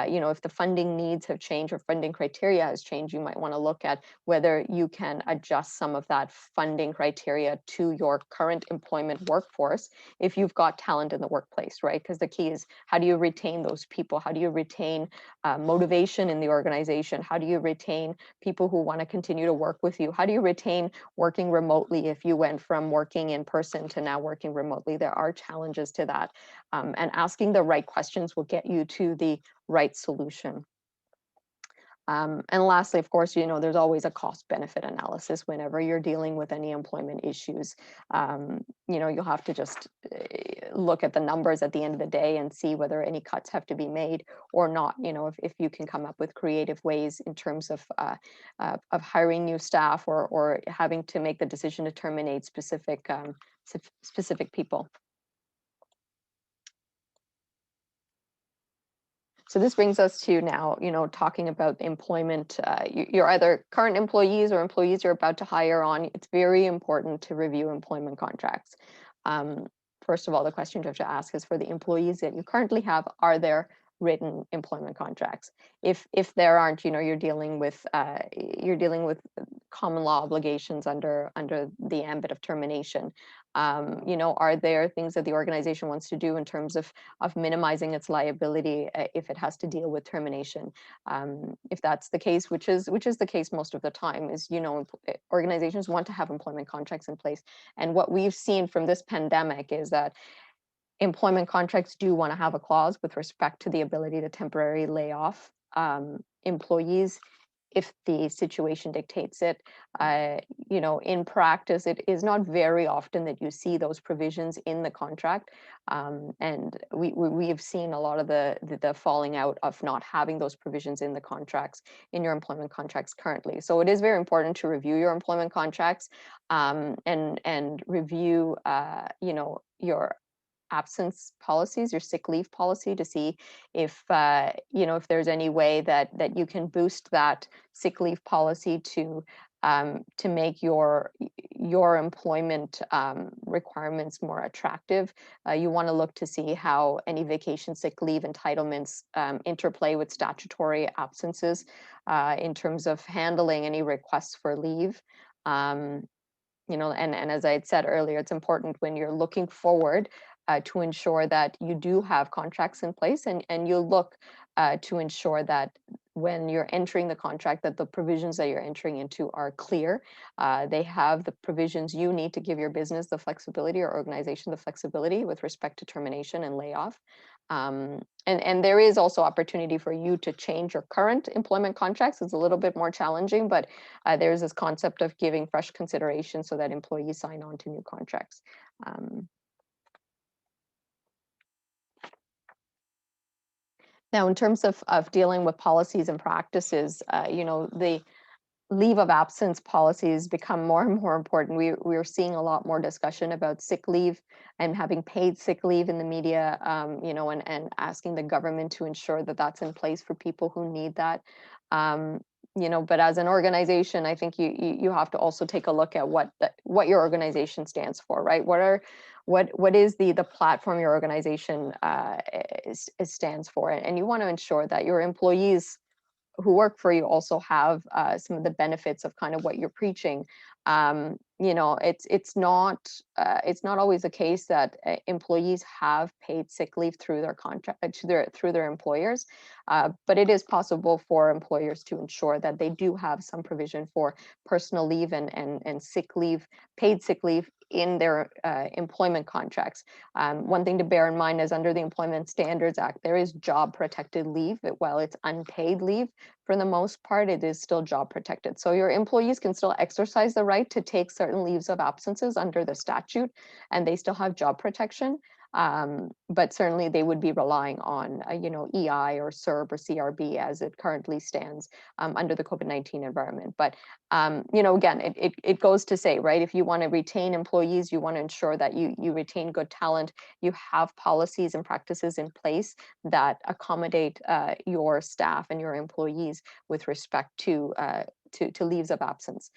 [SPEAKER 5] you know, if the funding needs have changed or funding criteria has changed, you might want to look at whether you can adjust some of that funding criteria to your current employment workforce if you've got talent in the workplace, right? Because the key is, how do you retain those people? How do you retain motivation in the organization? How do you retain people who want to continue to work with you? How do you retain working remotely if you went from working in person to now working remotely? There are challenges to that. And asking the right questions will get you to the right solution. And lastly, of course, you know, there's always a cost benefit analysis whenever you're dealing with any employment issues. You know, you'll have to just look at the numbers at the end of the day and see whether any cuts have to be made or not. You know, if you can come up with creative ways in terms of hiring new staff or having to make the decision to terminate specific people. So this brings us to now, you know, talking about employment. You're either current employees or employees you're about to hire on. It's very important to review employment contracts. First of all, the question you have to ask is, for the employees that you currently have, are there written employment contracts? If there aren't, you know, you're dealing with common law obligations under the ambit of termination. You know, are there things that the organization wants to do in terms of minimizing its liability if it has to deal with termination? If that's the case, which is the case most of the time, is, you know, organizations want to have employment contracts in place. And what we've seen from this pandemic is that employment contracts do want to have a clause with respect to the ability to temporarily lay off employees if the situation dictates it. You know, in practice, it is not very often that you see those provisions in the contract. And we have seen a lot of the falling out of not having those provisions in the contracts, in your employment contracts currently. So it is very important to review your employment contracts, and review, you know, your absence policies, your sick leave policy, to see if you know, if there's any way that you can boost that sick leave policy to make your employment requirements more attractive. You want to look to see how any vacation sick leave entitlements interplay with statutory absences in terms of handling any requests for leave. You know, and as I had said earlier, it's important when you're looking forward to ensure that you do have contracts in place, and you look to ensure that when you're entering the contract, that the provisions that you're entering into are clear. They have the provisions you need to give your business the flexibility, or organization the flexibility, with respect to termination and layoff. And there is also opportunity for you to change your current employment contracts. It's a little bit more challenging, but there's this concept of giving fresh consideration so that employees sign on to new contracts. Now, in terms of dealing with policies and practices, you know, the leave of absence policies become more and more important. We're seeing a lot more discussion about sick leave and having paid sick leave in the media, you know, and asking the government to ensure that that's in place for people who need that. You know, but as an organization, I think you have to also take a look at what your organization stands for, right? What is the platform your organization stands for, and you want to ensure that your employees who work for you also have some of the benefits of kind of what you're preaching. You know, it's not always the case that employees have paid sick leave through their contract through their employers, but it is possible for employers to ensure that they do have some provision for personal leave and sick leave, paid sick leave, in their employment contracts. One thing to bear in mind is, under the Employment Standards Act, there is job protected leave. While it's unpaid leave, for the most part, it is still job protected. So your employees can still exercise the right to take certain leaves of absences under the statute, and they still have job protection. But certainly they would be relying on, you know, EI or CERB or CRB as it currently stands under the COVID-19 environment. But, you know, again, it goes to say, right, if you want to retain employees, you want to ensure that you retain good talent, you have policies and practices in place that accommodate your staff and your employees with respect to leaves of absence.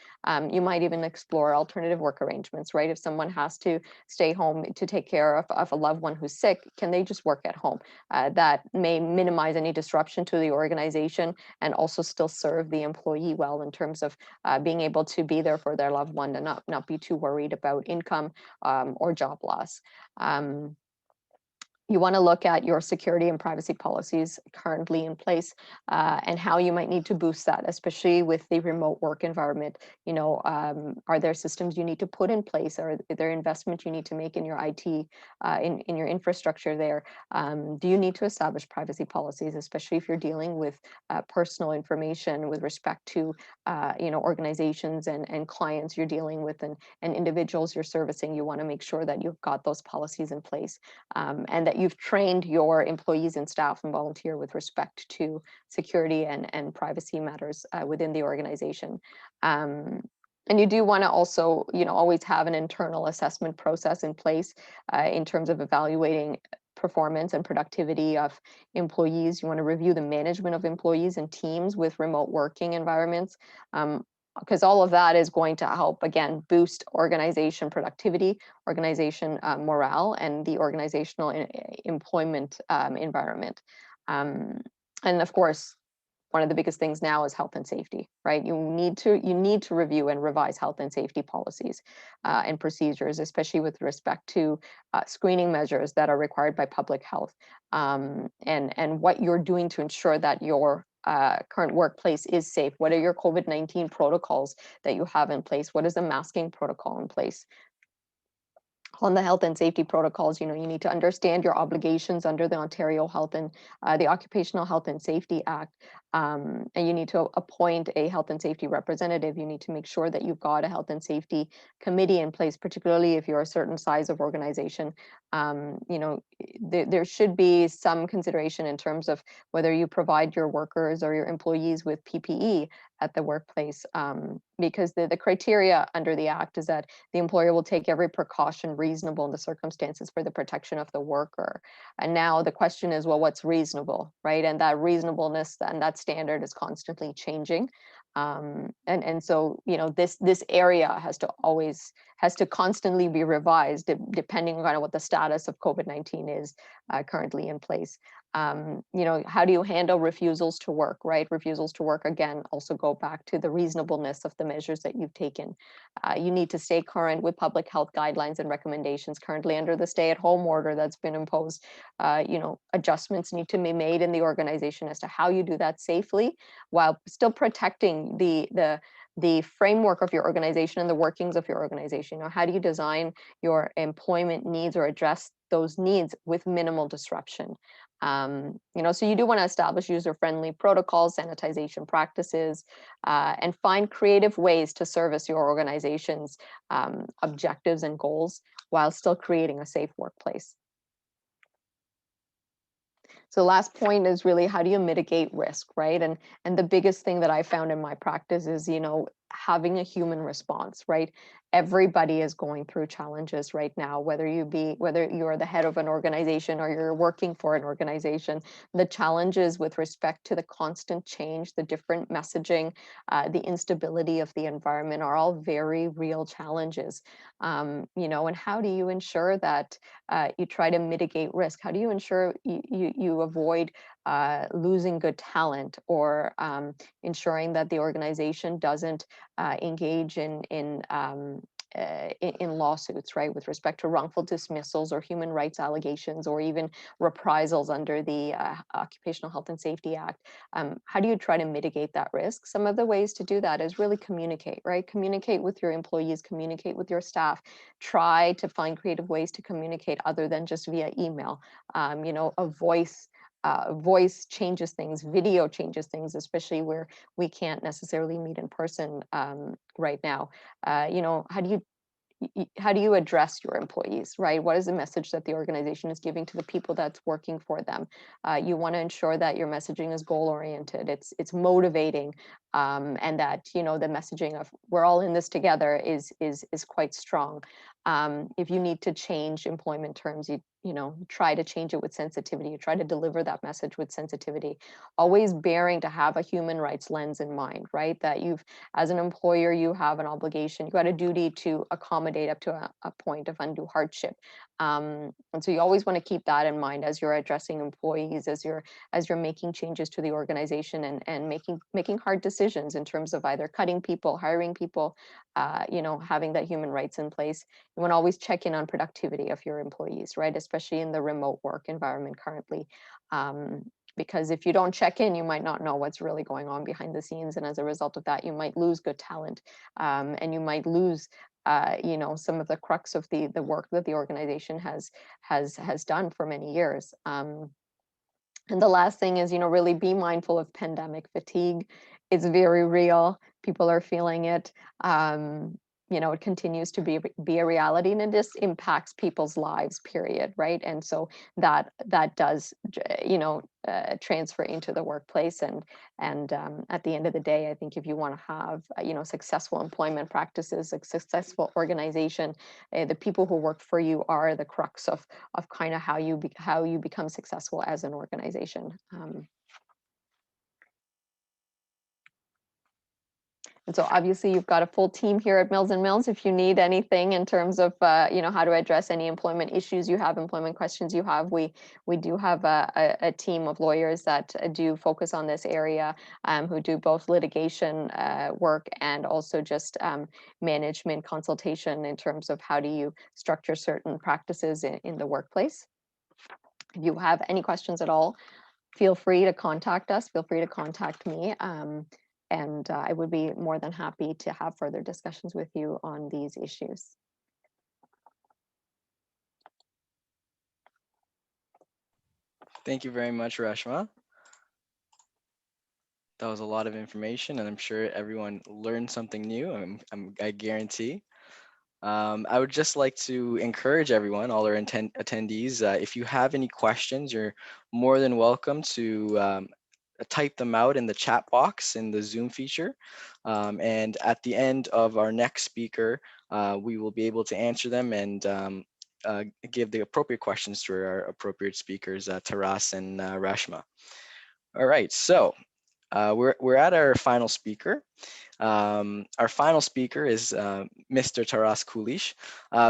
[SPEAKER 5] You might even explore alternative work arrangements, right? If someone has to stay home to take care of a loved one who's sick, can they just work at home? That may minimize any disruption to the organization and also still serve the employee well, in terms of being able to be there for their loved one and not be too worried about income or job loss. You want to look at your security and privacy policies currently in place, and how you might need to boost that, especially with the remote work environment. You know, are there systems you need to put in place? Are there investment you need to make in your IT, in your infrastructure there? Do you need to establish privacy policies, especially if you're dealing with personal information with respect to, you know, organizations and clients you're dealing with, and individuals you're servicing? You want to make sure that you've got those policies in place, and that you've trained your employees and staff and volunteer with respect to security and privacy matters within the organization. And you do want to also, you know, always have an internal assessment process in place in terms of evaluating performance and productivity of employees. You want to review the management of employees and teams with remote working environments, because all of that is going to help, again, boost organization productivity, organization morale, and the organizational employment environment. And of course, one of the biggest things now is health and safety, right? You need to review and revise health and safety policies and procedures, especially with respect to screening measures that are required by public health, and what you're doing to ensure that your current workplace is safe. What are your COVID-19 protocols that you have in place? What is the masking protocol in place? on the health and safety protocols, you need to understand your obligations under the Ontario Health and the Occupational Health and Safety Act. And you need to appoint a health and safety representative. You need to make sure that you've got a health and safety committee in place, particularly if you're a certain size of organization. There should be some consideration in terms of whether you provide your workers or your employees with PPE at the workplace, because the criteria under the Act is that the employer will take every precaution reasonable in the circumstances for the protection of the worker. And now the question is, well, what's reasonable, right? And that reasonableness and that standard is constantly changing. And so, this area has to constantly be revised depending on kind of what the status of COVID-19 is currently in place. How do you handle refusals to work, right? Refusals to work, again, also go back to the reasonableness of the measures that you've taken. You need to stay current with public health guidelines and recommendations currently under the stay-at-home order that's been imposed. Adjustments need to be made in the organization as to how you do that safely while still protecting the framework of your organization and the workings of your organization. How do you design your employment needs or address those needs with minimal disruption? So you do want to establish user-friendly protocols, sanitization practices, and find creative ways to service your organization's objectives and goals while still creating a safe workplace. So last point is really, how do you mitigate risk, right? And the biggest thing that I found in my practice is, having a human response, right? Everybody is going through challenges right now, whether you're the head of an organization or you're working for an organization. The challenges with respect to the constant change, the different messaging, the instability of the environment are all very real challenges. And how do you ensure that you try to mitigate risk? How do you ensure you avoid losing good talent, or ensuring that the organization doesn't engage in lawsuits, right, with respect to wrongful dismissals or human rights allegations, or even reprisals under the Occupational Health and Safety Act? How do you try to mitigate that risk? Some of the ways to do that is really communicate, right? Communicate with your employees, communicate with your staff. Try to find creative ways to communicate other than just via email. A voice changes things, video changes things, especially where we can't necessarily meet in person right now. How do you address your employees, right? What is the message that the organization is giving to the people that's working for them? You want to ensure that your messaging is goal-oriented, it's motivating, and that the messaging of "we're all in this together" is quite strong. If you need to change employment terms, you try to change it with sensitivity. You try to deliver that message with sensitivity, always bearing to have a human rights lens in mind, right? That as an employer, you have an obligation, you got a duty to accommodate up to a point of undue hardship. And so you always want to keep that in mind as you're addressing employees, as you're making changes to the organization, and making hard decisions in terms of either cutting people, hiring people, having that human rights in place. You want to always check in on productivity of your employees, right? Especially in the remote work environment currently. Because if you don't check in, you might not know what's really going on behind the scenes. And as a result of that, you might lose good talent, and you might lose some of the crux of the work that the organization has done for many years. And the last thing is, really be mindful of pandemic fatigue. It's very real. People are feeling it. It continues to be a reality, and it just impacts people's lives, period, right? And so that does, transfer into the workplace. And at the end of the day, I think if you want to have, successful employment practices, a successful organization, the people who work for you are the crux of kind of how you become successful as an organization. And so obviously you've got a full team here at Mills & Mills. If you need anything in terms of, how to address any employment issues you have, employment questions you have, we do have a team of lawyers that do focus on this area, who do both litigation work and also just management consultation in terms of how do you structure certain practices in the workplace. If you have any questions at all, feel free to contact us. Feel free to contact me. And I would be more than happy to have further discussions with you on these issues.
[SPEAKER 1] Thank you very much, Reshma. That was a lot of information, and I'm sure everyone learned something new. I guarantee. I would just like to encourage everyone, all our attendees, if you have any questions, you're more than welcome to type them out in the chat box in the Zoom feature. And at the end of our next speaker, we will be able to answer them and give the appropriate questions to our appropriate speakers, Taras and Rashma. All right, so we're at our final speaker. Our final speaker is Mr. Taras Kulish,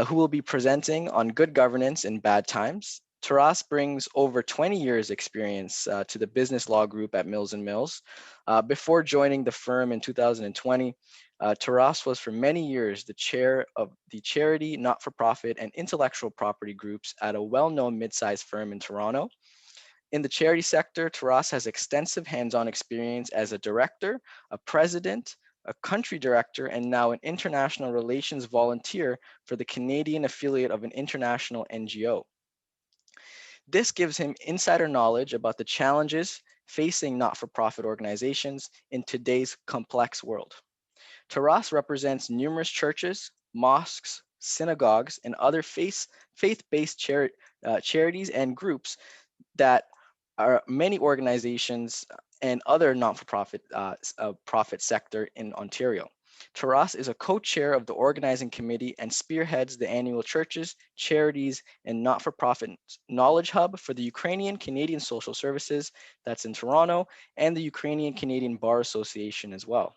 [SPEAKER 1] who will be presenting on good governance in bad times. Taras brings over 20 years experience to the business law group at Mills & Mills. Before joining the firm in 2020, Taras was for many years the chair of the charity, not-for-profit, and intellectual property groups at a well-known mid-sized firm in Toronto. In the charity sector, Taras has extensive hands-on experience as a director, a president, a country director, and now an international relations volunteer for the Canadian affiliate of an international NGO. This gives him insider knowledge about the challenges facing not-for-profit organizations in today's complex world. Taras represents numerous churches, mosques, synagogues, and other faith-based charities and groups that are many organizations and other non-for-profit profit sector in Ontario. Taras is a co-chair of the organizing committee and spearheads the annual churches, charities, and not-for-profit knowledge hub for the Ukrainian Canadian Social Services that's in Toronto and the Ukrainian Canadian Bar Association as well.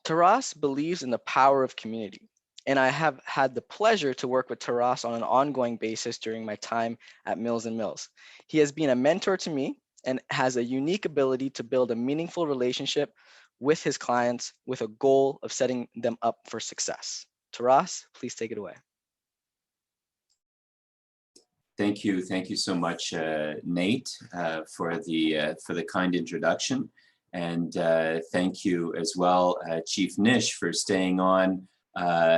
[SPEAKER 1] Taras believes in the power of community, and I have had the pleasure to work with Taras on an ongoing basis during my time at Mills & Mills. He has been a mentor to me and has a unique ability to build a meaningful relationship with his clients with a goal of setting them up for success. Taras, please take it away.
[SPEAKER 6] Thank you so much, Nate, for the kind introduction, and thank you as well, Chief Nish, for staying on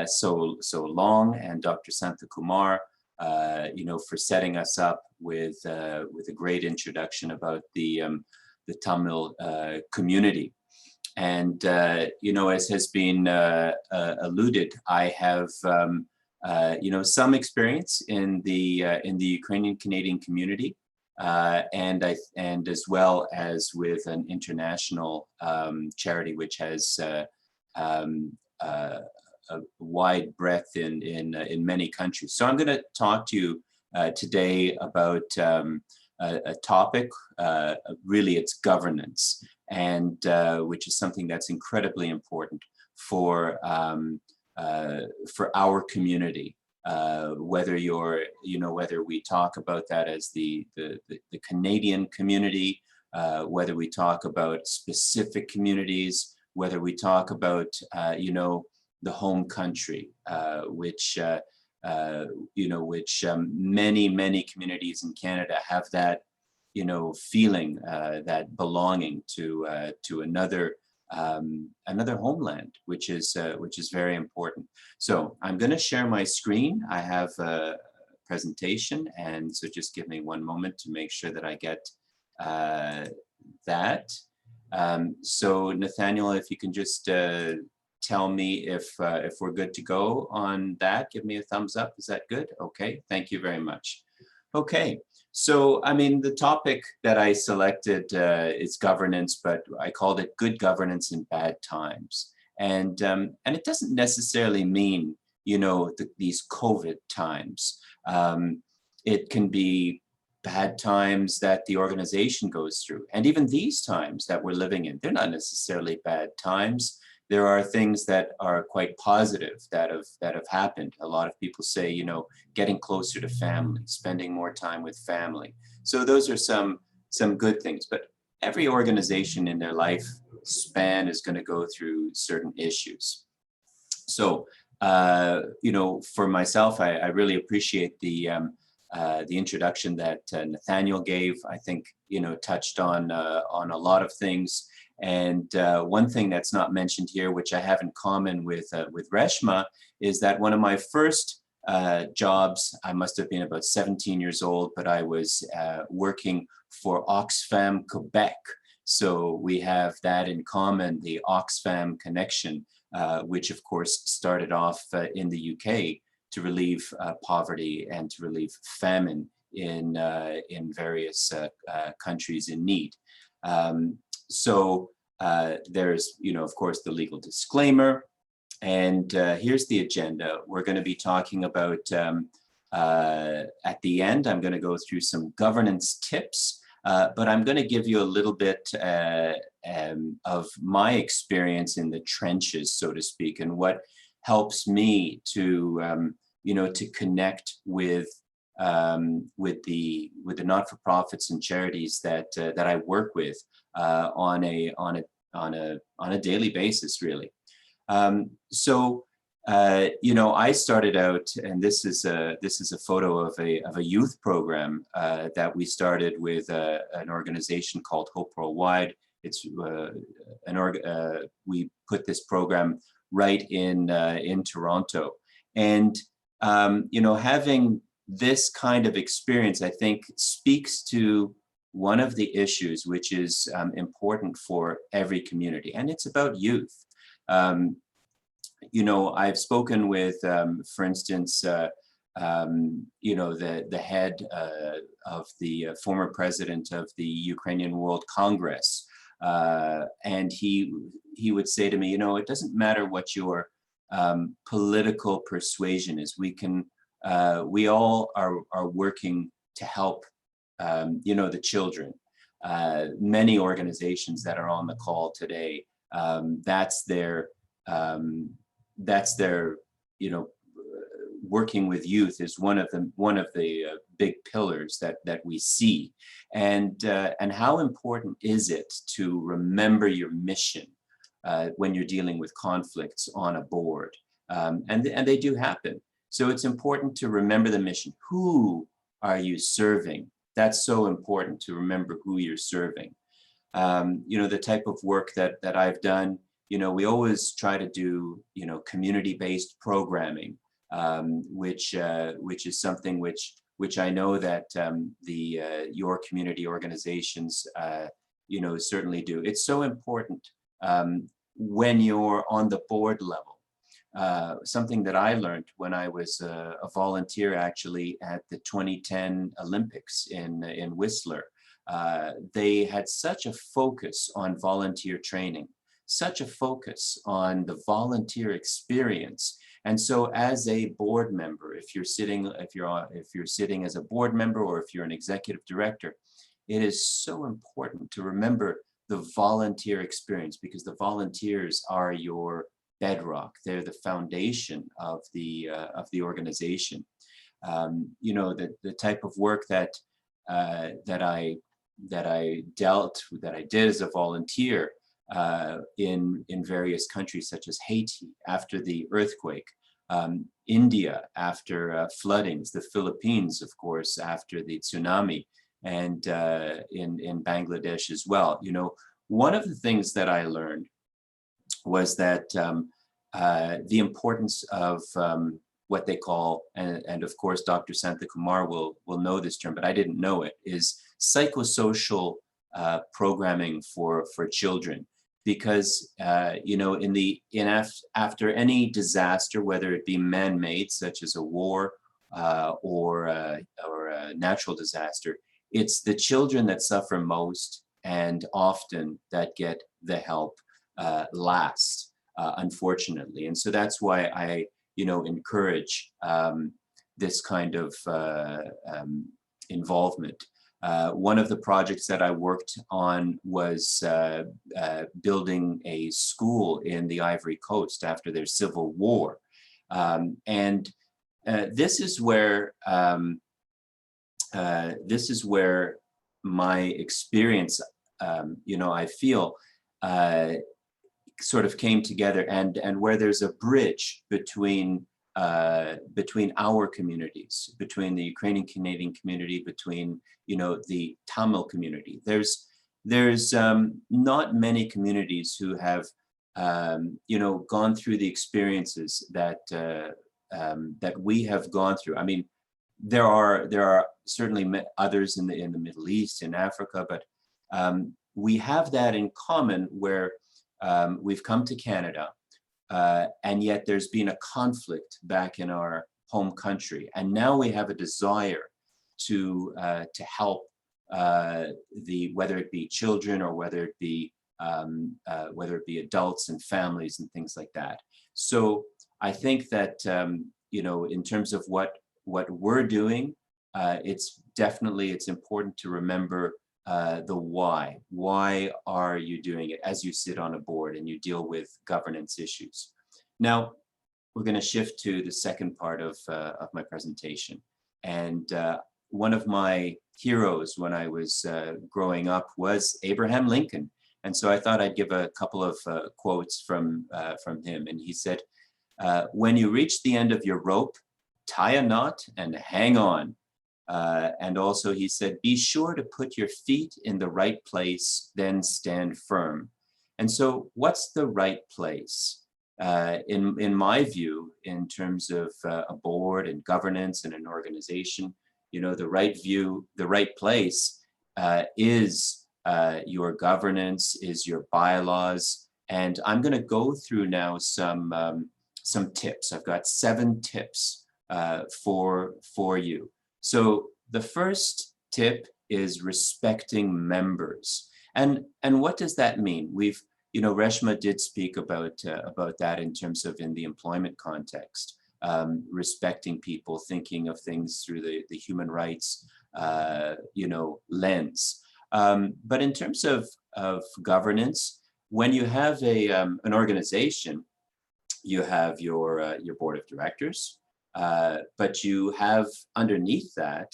[SPEAKER 6] so long, and Dr. Santha Kumar, for setting us up with a great introduction about the Tamil community. And as has been alluded, I have some experience in the Ukrainian Canadian community, and as well as with an international charity which has a wide breadth in many countries. So I'm going to talk to you today about a topic, really it's governance, and which is something that's incredibly important for our community. Whether whether we talk about that as the Canadian community, whether we talk about specific communities, whether we talk about the home country, which many communities in Canada have that feeling, that belonging to another homeland, which is very important. So I'm going to share my screen. I have a presentation, and so just give me one moment to make sure that I get that. So Nathaniel, if you can just tell me if we're good to go on that. Give me a thumbs up. Is that good? Okay, thank you very much. Okay, so I mean, the topic that I selected is governance, but I called it good governance in bad times. And it doesn't necessarily mean, these COVID times. It can be bad times that the organization goes through. And even these times that we're living in, they're not necessarily bad times. There are things that are quite positive that have happened. A lot of people say, getting closer to family, spending more time with family. So those are some good things. But every organization in their life span is going to go through certain issues. So, for myself, I really appreciate the introduction that Nathaniel gave. I think, touched on a lot of things. And one thing that's not mentioned here, which I have in common with Reshma, is that one of my first jobs. I must have been about 17 years old, but I was working for Oxfam Quebec. So we have that in common, the Oxfam connection, which of course started off in the UK to relieve poverty and to relieve famine in various countries in need. So there's, of course, the legal disclaimer. And here's the agenda. We're going to be talking about, at the end, I'm going to go through some governance tips, but I'm going to give you a little bit of my experience in the trenches, so to speak, and what helps me to, to connect with the not-for-profits and charities that I work with on a daily basis, really. I started out, and this is a photo of a youth program that we started with an organization called Hope Worldwide. It's we put this program right in Toronto, and having this kind of experience, I think, speaks to one of the issues which is important for every community, and it's about youth. I've spoken with, for instance, the head of the former president of the Ukrainian World Congress, and he would say to me, it doesn't matter what your political persuasion is. We all are working to help, the children. Many organizations that are on the call today, that's their working with youth is one of the big pillars that we see, and how important is it to remember your mission when you're dealing with conflicts on a board, and they do happen. So it's important to remember the mission. Who are you serving? That's so important to remember who you're serving. The type of work that I've done, we always try to do, community-based programming, which is something which I know that your community organizations, certainly do. It's so important when you're on the board level. Something that I learned when I was a volunteer, actually, at the 2010 Olympics in Whistler. They had such a focus on volunteer training, such a focus on the volunteer experience. And so as a board member, if you're sitting as a board member, or if you're an executive director, it is so important to remember the volunteer experience, because the volunteers are your bedrock. They're the foundation of the organization. The type of work that I did as a volunteer in various countries such as Haiti after the earthquake, India after floodings, the Philippines, of course, after the tsunami, and in Bangladesh as well. One of the things that I learned was that the importance of what they call, and of course Dr. Santha Kumar will know this term, but I didn't know it, is psychosocial programming for children. Because after any disaster, whether it be man-made, such as a war or a natural disaster, it's the children that suffer most, and often that get the help last, unfortunately. And so that's why I encourage this kind of involvement. One of the projects that I worked on was building a school in the Ivory Coast after their civil war. And this is where my experience, I feel sort of came together, and where there's a bridge between our communities, between the Ukrainian Canadian community, between the Tamil community. There's not many communities who have gone through the experiences that that we have gone through. I mean, there are certainly others in the Middle East, in Africa, but we have that in common where we've come to Canada, and yet there's been a conflict back in our home country, and now we have a desire to help whether it be children or whether it be adults and families and things like that. So I think that you know, in terms of what we're doing, it's important to remember the why. Why are you doing it as you sit on a board and you deal with governance issues? Now, we're going to shift to the second part of my presentation. And one of my heroes when I was growing up was Abraham Lincoln. And so I thought I'd give a couple of quotes from him. And he said, when you reach the end of your rope, tie a knot and hang on. And also he said, be sure to put your feet in the right place, then stand firm. And so what's the right place? In my view, in terms of a board and governance and an organization, you know, the right place is your governance, is your bylaws. And I'm going to go through now some tips. I've got 7 tips for you. So the first tip is respecting members. And what does that mean? You know, Reshma did speak about that in terms of in the employment context, respecting people, thinking of things through the human rights, you know, lens. But in terms of governance, when you have an organization, you have your board of directors, but you have underneath that,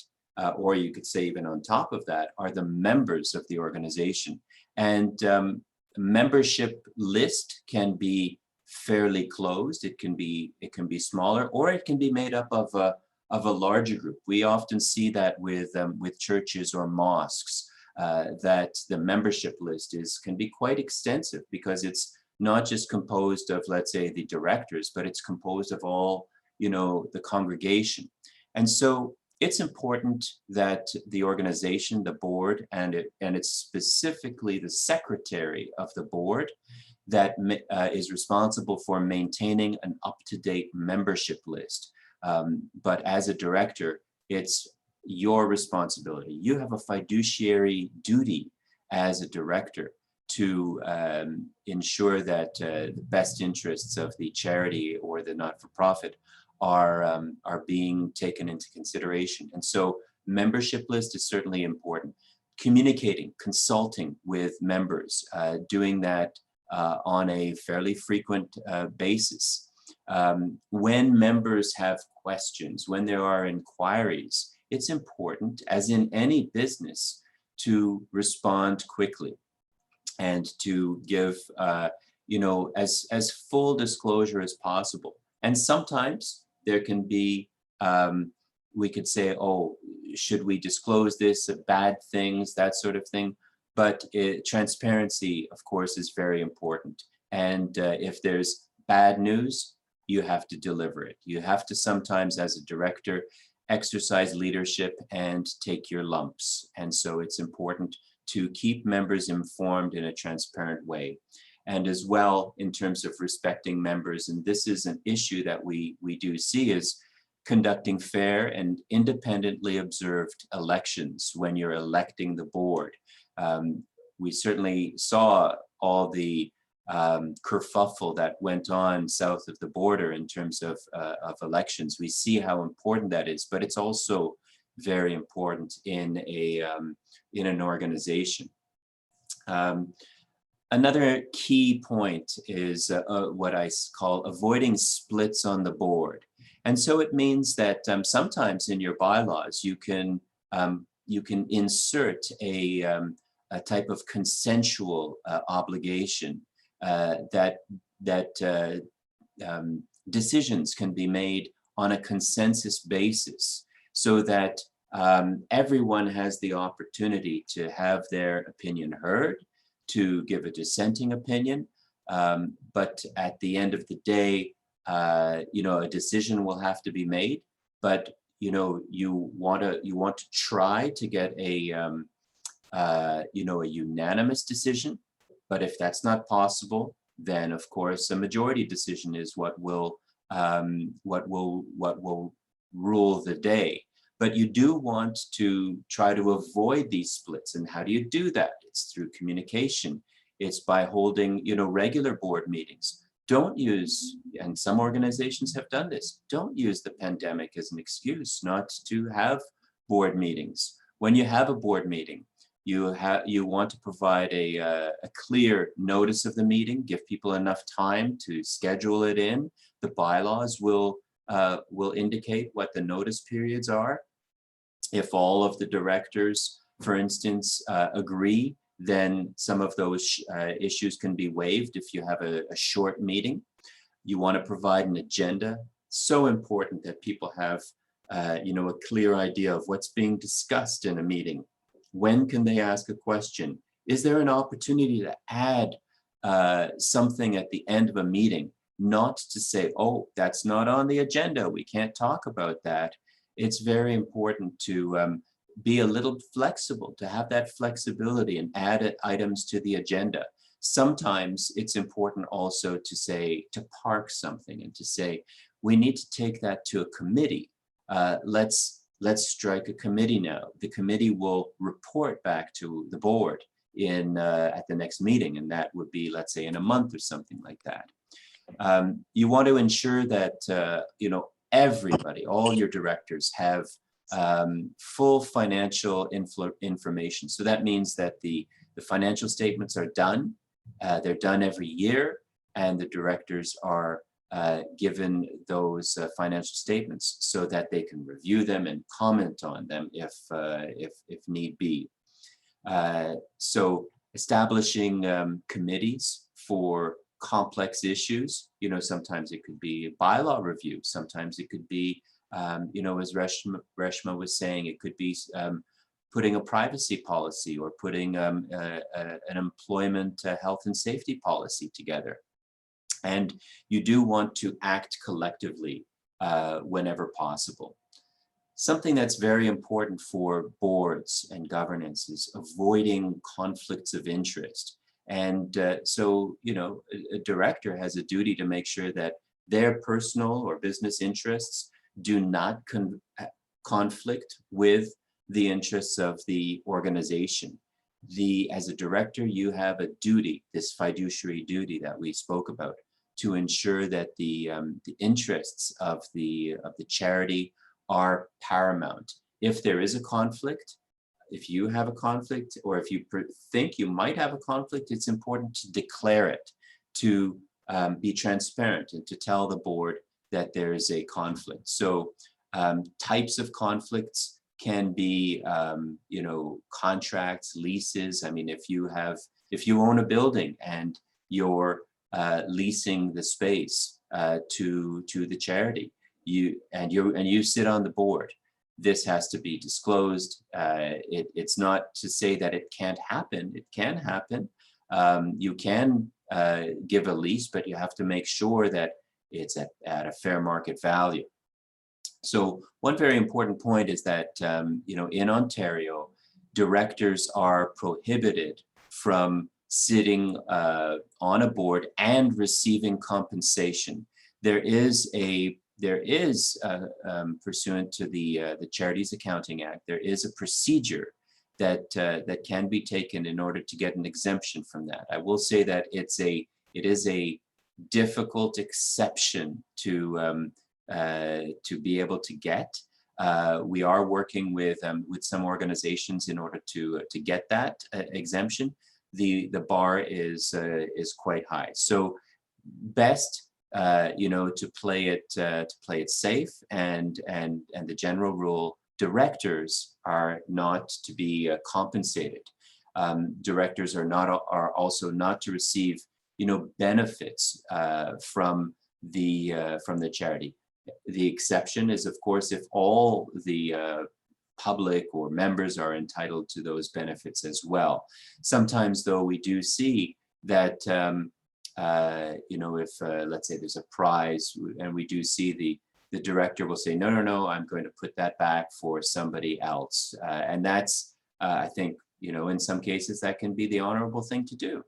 [SPEAKER 6] or you could say even on top of that, are the members of the organization. And membership list can be fairly closed. It can be smaller, or it can be made up of a larger group. We often see that with churches or mosques, that the membership list can be quite extensive, because it's not just composed of, let's say, the directors, but it's composed of all, you know, the congregation. And so it's important that the organization, the board, and it's specifically the secretary of the board that is responsible for maintaining an up-to-date membership list. But as a director, it's your responsibility. You have a fiduciary duty as a director to ensure that the best interests of the charity or the not-for-profit are being taken into consideration. And so membership list is certainly important. Communicating, consulting with members, doing that on a fairly frequent basis. When members have questions, when there are inquiries, it's important, as in any business, to respond quickly and to give you know, as full disclosure as possible. And sometimes there can be, we could say, oh, should we disclose this, bad things, that sort of thing. But transparency, of course, is very important. And if there's bad news, you have to deliver it. You have to sometimes, as a director, exercise leadership and take your lumps. And so it's important to keep members informed in a transparent way. And as well, in terms of respecting members, and this is an issue that we do see, is conducting fair and independently observed elections when you're electing the board. We certainly saw all the kerfuffle that went on south of the border in terms of elections. We see how important that is, but it's also very important in an organization. Another key point is what I call avoiding splits on the board. And so it means that sometimes in your bylaws, you can insert a type of consensual obligation that decisions can be made on a consensus basis, so that everyone has the opportunity to have their opinion heard, to give a dissenting opinion, but at the end of the day, a decision will have to be made, but you want to try to get a a unanimous decision. But if that's not possible, then of course a majority decision is what will rule the day. But you do want to try to avoid these splits. And how do you do that? It's through communication. It's by holding regular board meetings. Don't use, and some organizations have done this, don't use the pandemic as an excuse not to have board meetings. When you have a board meeting, you want to provide a clear notice of the meeting, give people enough time to schedule it in. The bylaws will indicate what the notice periods are. If all of the directors, for instance, agree, then some of those issues can be waived if you have a short meeting. You want to provide an agenda. So important that people have a clear idea of what's being discussed in a meeting. When can they ask a question? Is there an opportunity to add something at the end of a meeting? Not to say, oh, that's not on the agenda, we can't talk about that. It's very important to be a little flexible, to have that flexibility and add items to the agenda. Sometimes it's important also to say, to park something and to say, we need to take that to a committee. Let's strike a committee now. The committee will report back to the board at the next meeting, and that would be, let's say, in a month or something like that. You want to ensure that everybody, all your directors, have full financial information. So that means that the financial statements are done. They're done every year, and the directors are given those financial statements so that they can review them and comment on them if need be. So establishing committees for complex issues, sometimes it could be a bylaw review, sometimes it could be, as Reshma was saying, it could be putting a privacy policy or putting an employment health and safety policy together. And you do want to act collectively whenever possible. Something that's very important for boards and governance is avoiding conflicts of interest. And so, a director has a duty to make sure that their personal or business interests do not conflict with the interests of the organization. As a director, you have a duty, this fiduciary duty that we spoke about, to ensure that the interests of the charity are paramount. If there is a conflict, if you have a conflict, or if you think you might have a conflict, it's important to declare it, to be transparent and to tell the board that there is a conflict. So types of conflicts can be, contracts, leases. I mean, if you own a building and you're leasing the space to the charity, you sit on the board, this has to be disclosed. It's not to say that it can't happen. It can happen. You can give a lease, but you have to make sure that it's at a fair market value. So one very important point is that, in Ontario, directors are prohibited from sitting on a board and receiving compensation. There is pursuant to the Charities Accounting Act, there is a procedure that can be taken in order to get an exemption from that. I will say that it is a difficult exception to be able to get. We are working with some organizations in order to get that exemption. The bar is quite high. So best to play it safe, and the general rule: directors are not to be compensated. Directors are also not to receive benefits from the charity. The exception is, of course, if all the public or members are entitled to those benefits as well. Sometimes, though, we do see that you know, if let's say there's a prize and we do see the director will say, no, I'm going to put that back for somebody else. And that's, I think, you know, in some cases that can be the honorable thing to do.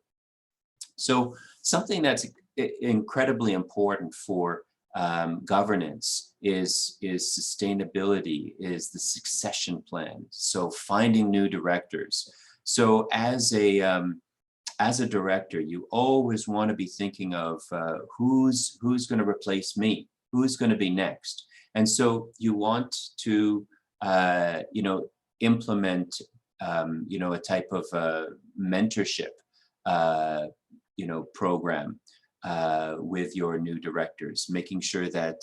[SPEAKER 6] So something that's incredibly important for governance is sustainability, is the succession plan. So finding new directors. So as a director, you always want to be thinking of who's going to replace me, who's going to be next. And so you want to, you know, implement, you know, a type of mentorship, you know, program with your new directors, making sure that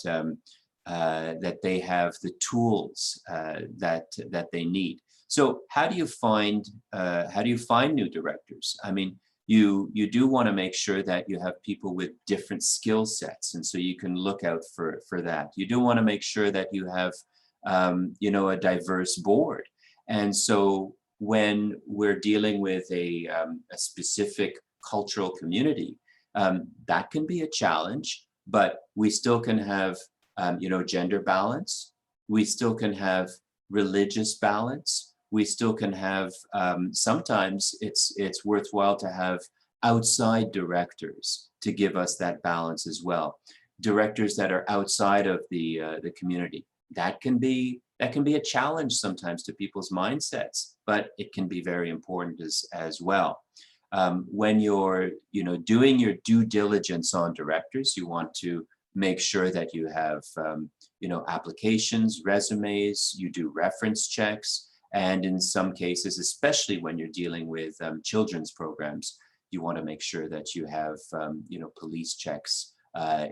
[SPEAKER 6] that they have the tools that they need. So how do you find new directors? I mean, you do want to make sure that you have people with different skill sets, and so you can look out for that. You do want to make sure that you have you know, a diverse board, and so when we're dealing with a specific cultural community, that can be a challenge, but we still can have you know, gender balance. We still can have religious balance. We still can have, sometimes it's worthwhile to have outside directors to give us that balance as well. Directors that are outside of the community. That can be a challenge sometimes to people's mindsets, but it can be very important as well. When you're, you know, doing your due diligence on directors, you want to make sure that you have, you know, applications, resumes, you do reference checks, and in some cases, especially when you're dealing with children's programs, you want to make sure that you have, you know, police checks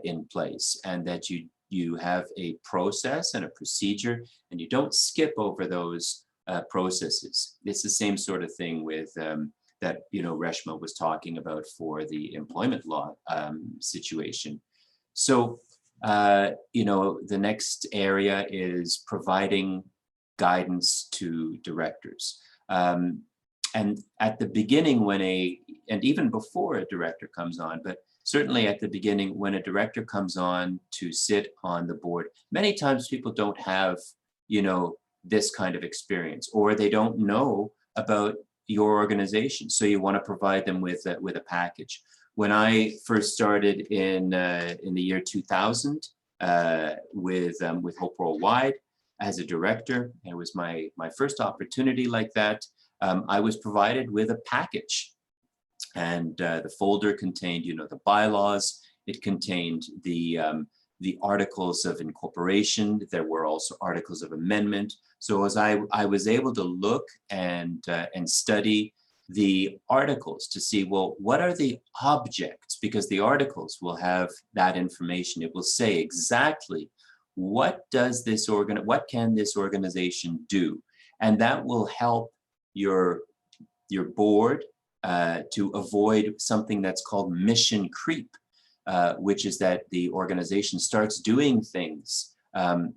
[SPEAKER 6] in place, and that you have a process and a procedure, and you don't skip over those processes. It's the same sort of thing with that, you know, Reshma was talking about for the employment law situation. So, you know, the next area is providing guidance to directors. And at the beginning and even before a director comes on, but certainly at the beginning when a director comes on to sit on the board, many times people don't have, you know, this kind of experience, or they don't know about your organization. So you want to provide them with a package. When I first started in the year 2000 with Hope Worldwide as a director, it was my first opportunity like that. I was provided with a package, and the folder contained, you know, the bylaws. It contained the articles of incorporation. There were also articles of amendment. So as I was able to look and study the articles to see, well, what are the objects? Because the articles will have that information. It will say exactly what can this organization do, and that will help your board to avoid something that's called mission creep, which is that the organization starts doing things.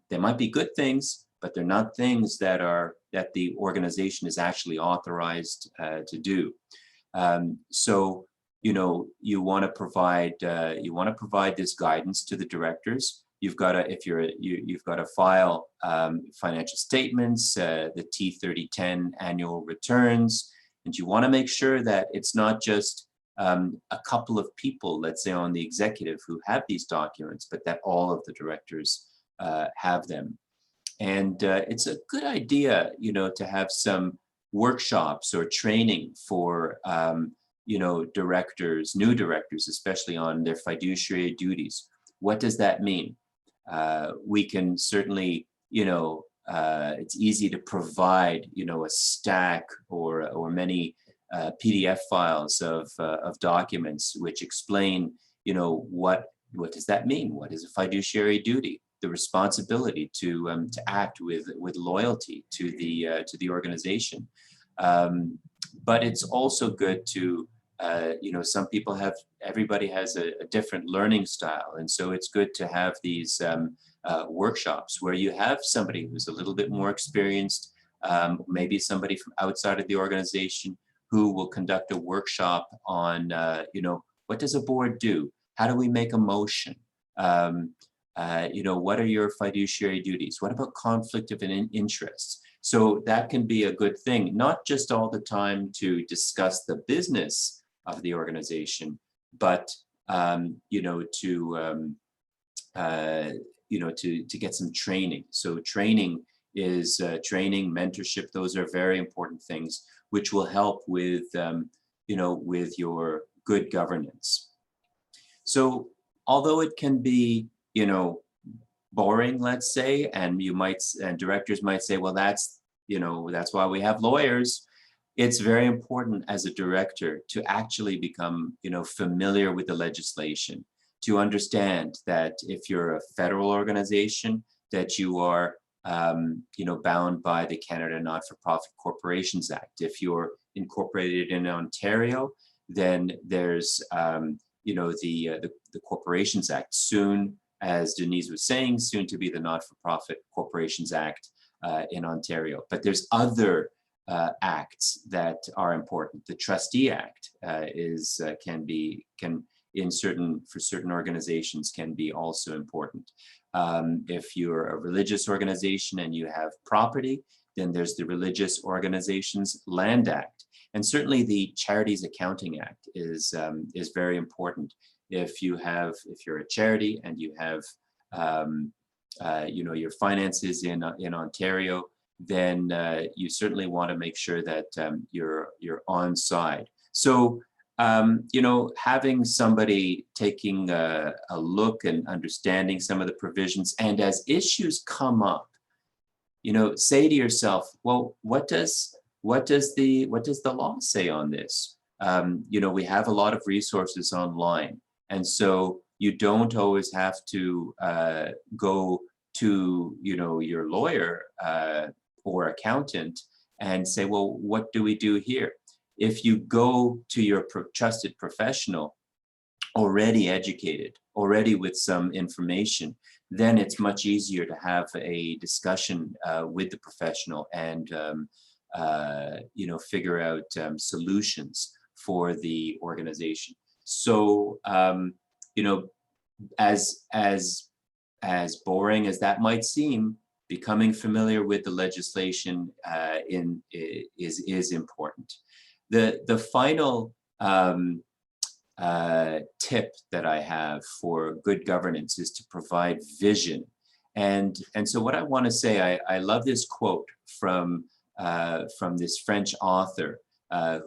[SPEAKER 6] They might be good things, but they're not things that the organization is actually authorized to do. So, you know, you want to provide this guidance to the directors. You've got to, you've got to file financial statements, the T3010 annual returns, and you want to make sure that it's not just a couple of people, let's say on the executive, who have these documents, but that all of the directors have them. And it's a good idea, you know, to have some workshops or training for, you know, directors, new directors, especially on their fiduciary duties. What does that mean? We can certainly, you know, it's easy to provide, you know, a stack or many PDF files of documents which explain, you know, what does that mean? What is a fiduciary duty? The responsibility to act with loyalty to the organization. But it's also good to, you know, everybody has a different learning style. And so it's good to have these workshops where you have somebody who's a little bit more experienced, maybe somebody from outside of the organization, who will conduct a workshop on, you know, What does a board do? How do we make a motion? You know, what are your fiduciary duties? What about conflict of interests? So that can be a good thing, not just all the time to discuss the business of the organization, but you know, to get some training. So training is training, mentorship. Those are very important things, which will help with you know, with your good governance. So although it can be, you know, boring, let's say, and directors might say, well, that's, you know, that's why we have lawyers. It's very important as a director to actually become, you know, familiar with the legislation, to understand that if you're a federal organization, that you are, you know, bound by the Canada Not-for-Profit Corporations Act. If you're incorporated in Ontario, then there's, you know, the Corporations Act. Soon, as Denise was saying, soon to be the Not-for-Profit Corporations Act in Ontario. But there's other acts that are important. The Trustee Act for certain organizations can be also important. If you're a religious organization and you have property, then there's the Religious Organizations Land Act. And certainly the Charities Accounting Act is very important. If you're a charity and you have you know, your finances in Ontario, then you certainly want to make sure that you're on side. So you know, having somebody taking a look and understanding some of the provisions, and as issues come up, you know, say to yourself, well, what does the law say on this? You know, we have a lot of resources online, and so you don't always have to go to, you know, your lawyer or accountant and say, well, what do we do here? If you go to your trusted professional, already educated, already with some information, then it's much easier to have a discussion with the professional and you know, figure out solutions for the organization. So you know, as boring as that might seem, becoming familiar with the legislation is important. The final tip that I have for good governance is to provide vision. And so what I want to say, I love this quote from this French author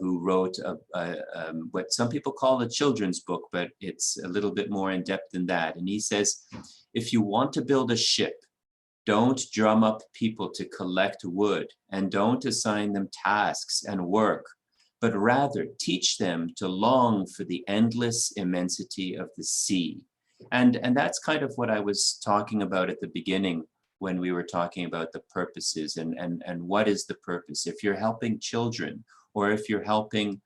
[SPEAKER 6] who wrote what some people call a children's book, but it's a little bit more in depth than that. And he says, if you want to build a ship, don't drum up people to collect wood, and don't assign them tasks and work, but rather teach them to long for the endless immensity of the sea. And that's kind of what I was talking about at the beginning when we were talking about the purposes and what is the purpose. If you're helping children, or if you're helping,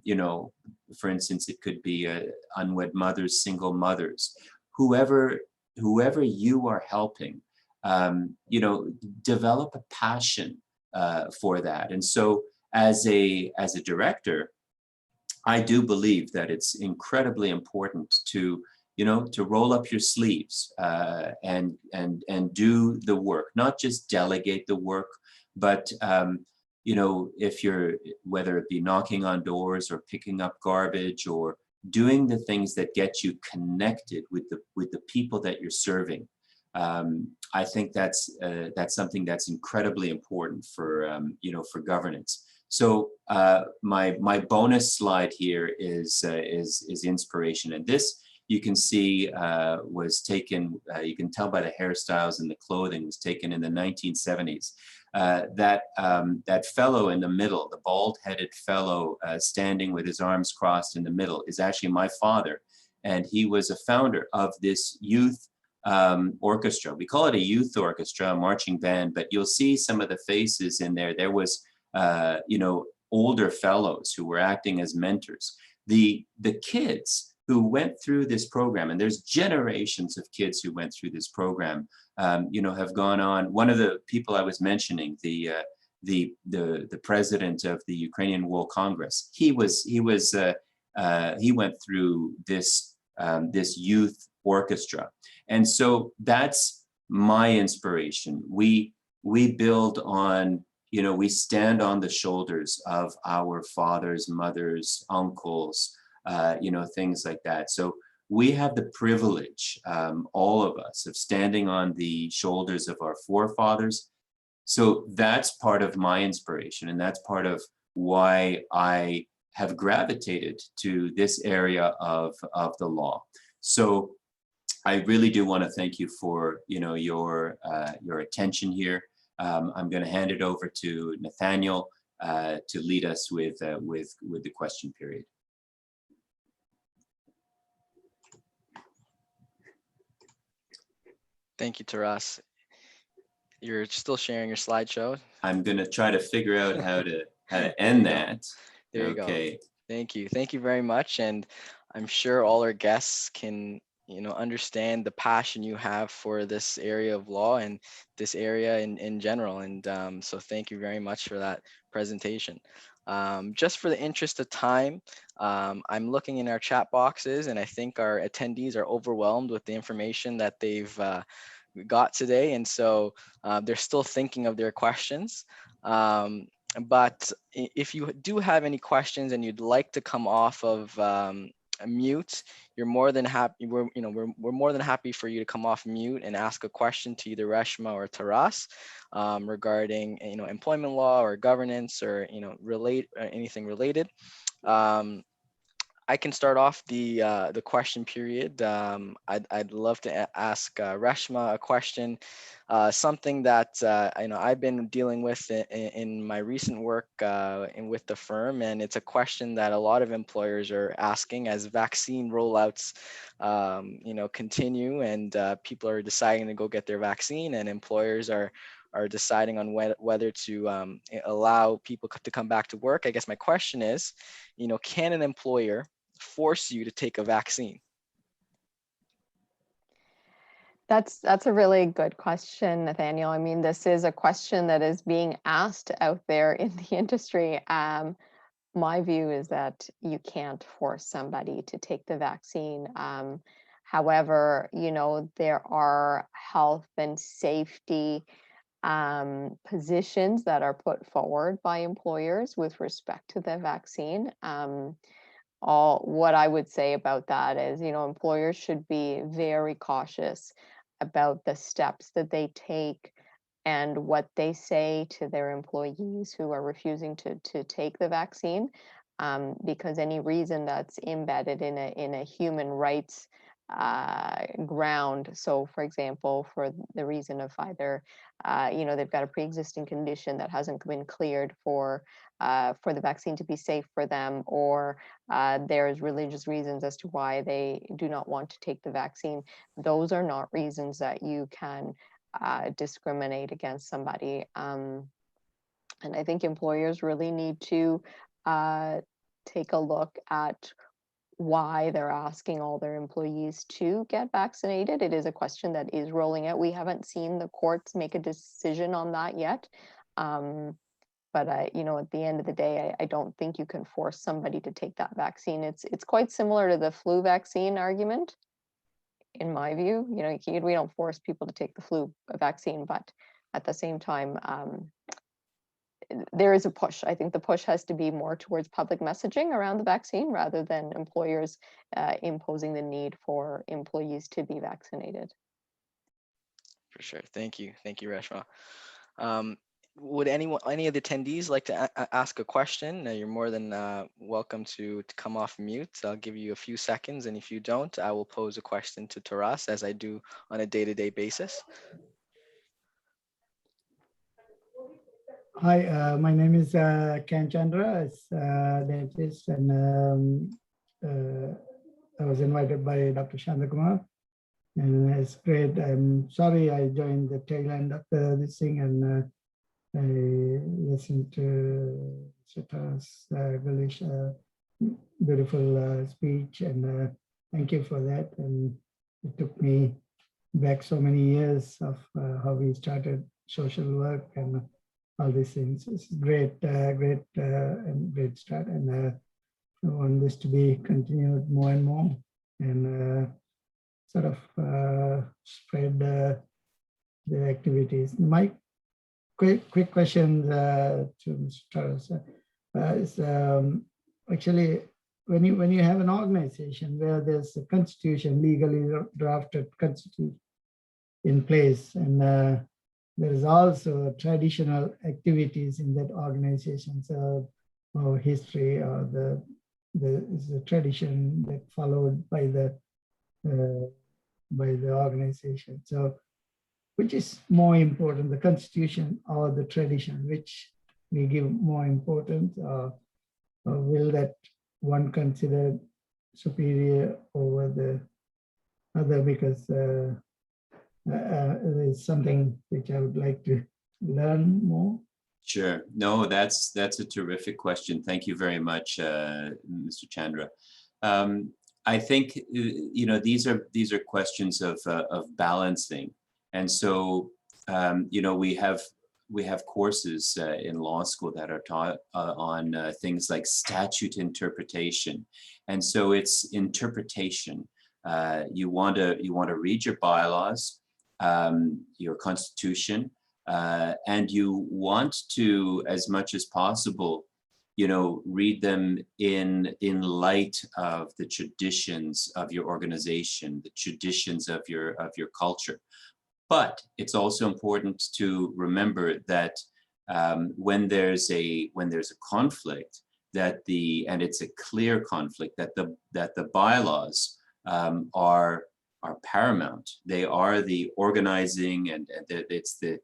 [SPEAKER 6] you know, for instance, it could be unwed mothers, single mothers, whoever you are helping, you know, develop a passion for that. And so as a director, I do believe that it's incredibly important to, you know, to roll up your sleeves and do the work, not just delegate the work, but you know, whether it be knocking on doors or picking up garbage or doing the things that get you connected with the people that you're serving. I think that's something that's incredibly important for you know, for governance. So my bonus slide here is inspiration, and this you can see was taken. You can tell by the hairstyles and the clothing, was taken in the 1970s. That fellow in the middle, the bald-headed fellow standing with his arms crossed in the middle, is actually my father, and he was a founder of this youth orchestra. We call it a youth orchestra, a marching band, but you'll see some of the faces in there. There was you know, older fellows who were acting as mentors. The kids who went through this program, and there's generations of kids who went through this program, you know, have gone on. One of the people I was mentioning, the president of the Ukrainian Wool Congress, he was he went through this this youth orchestra, and so that's my inspiration. We build on, you know, we stand on the shoulders of our fathers, mothers, uncles, you know, things like that. So we have the privilege, all of us, of standing on the shoulders of our forefathers. So that's part of my inspiration, and that's part of why I have gravitated to this area of the law. So I really do want to thank you for, you know, your attention here. I'm going to hand it over to Nathaniel to lead us with the question period.
[SPEAKER 1] Thank you, Taras. You're still sharing your slideshow.
[SPEAKER 6] I'm going to try to figure out how to end that.
[SPEAKER 1] There you
[SPEAKER 6] Okay.
[SPEAKER 1] go. Thank you. Thank you very much. And I'm sure all our guests can, you know, understand the passion you have for this area of law and this area in general. And so thank you very much for that presentation. Just for the interest of time, I'm looking in our chat boxes, and I think our attendees are overwhelmed with the information that they've got today. And so they're still thinking of their questions. But if you do have any questions and you'd like to come off of mute, you're more than happy. We're more than happy for you to come off mute and ask a question to either Reshma or Taras regarding, you know, employment law or governance or, you know, anything related. I can start off the question period. I'd love to ask Reshma a question, something that you know, I've been dealing with in my recent work with the firm, and it's a question that a lot of employers are asking as vaccine rollouts, you know, continue, and people are deciding to go get their vaccine, and employers are deciding on whether to allow people to come back to work. I guess my question is, you know, can an employer force you to take a vaccine?
[SPEAKER 5] That's a really good question, Nathaniel. I mean, this is a question that is being asked out there in the industry. My view is that you can't force somebody to take the vaccine. However, you know, there are health and safety positions that are put forward by employers with respect to the vaccine. What I would say about that is, you know, employers should be very cautious about the steps that they take and what they say to their employees who are refusing to take the vaccine, because any reason that's embedded in a human rights ground. So, for example, for the reason of either, you know, they've got a pre-existing condition that hasn't been cleared for the vaccine to be safe for them, or there's religious reasons as to why they do not want to take the vaccine. Those are not reasons that you can discriminate against somebody. And I think employers really need to take a look at why they're asking all their employees to get vaccinated. It is a question that is rolling out. We haven't seen the courts make a decision on that yet. But you know, at the end of the day, I don't think you can force somebody to take that vaccine. It's quite similar to the flu vaccine argument, in my view. You know, we don't force people to take the flu vaccine, but at the same time, there is a push. I think the push has to be more towards public messaging around the vaccine rather than employers imposing the need for employees to be vaccinated.
[SPEAKER 1] For sure. Thank you, Reshma. Would any of the attendees like to ask a question? You're more than welcome to come off mute. I'll give you a few seconds, and if you don't, I will pose a question to Taras, as I do on a day-to-day basis.
[SPEAKER 7] Hi, my name is Ken Chandra, dentist, and I was invited by Dr. Chandrakumar, and it's great. I'm sorry I joined the tail end of this thing, and I listened to Sita's beautiful speech, and thank you for that. And it took me back so many years of how we started social work and all these things. It's great, and great start. And I want this to be continued more and more, and sort of spread the activities. My quick question to Mr. Torres is actually when you have an organization where there's a constitution, legally drafted constitution in place, and there is also traditional activities in that organization, so or history or the tradition that followed by the organization. So which is more important, the constitution or the tradition, which we give more importance, or will that one considered superior over the other? Because it's something which I would like to learn more.
[SPEAKER 6] Sure. No, that's a terrific question. Thank you very much, Mr. Chandra. I think these are questions of balancing, and so we have courses in law school that are taught on things like statute interpretation, and so it's interpretation. You want to read your bylaws, your constitution, and you want to, as much as possible, read them in light of the traditions of your organization, the traditions of your culture. But it's also important to remember that when there's a conflict, and it's a clear conflict, that the bylaws are paramount. They are the organizing, and it's the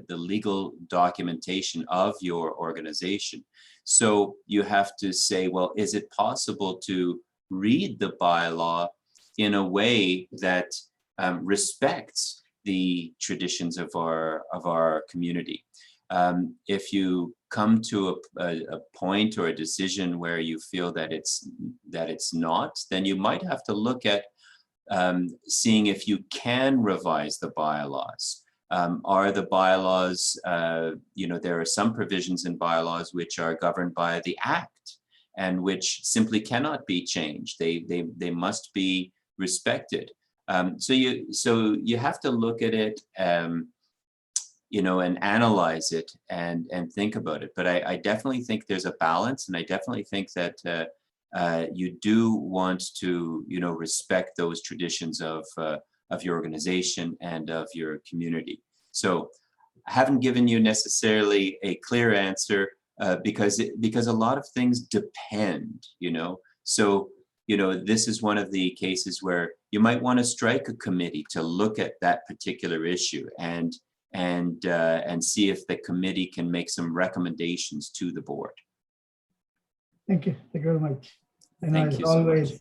[SPEAKER 6] legal documentation of your organization. So you have to say, well, is it possible to read the bylaw in a way that respects the traditions of our community? If you come to a point or a decision where you feel that it's not, then you might have to look at seeing if you can revise the bylaws. Are the bylaws, there are some provisions in bylaws which are governed by the Act and which simply cannot be changed. They must be respected. So you have to look at it, and analyze it and think about it. But I definitely think there's a balance, and I definitely think that you do want to, respect those traditions of your organization and of your community. So I haven't given you necessarily a clear answer because a lot of things depend, So, this is one of the cases where you might want to strike a committee to look at that particular issue and see if the committee can make some recommendations to the board.
[SPEAKER 7] Thank you. Thank you very much. I know
[SPEAKER 6] Thank
[SPEAKER 7] it's
[SPEAKER 6] you so much.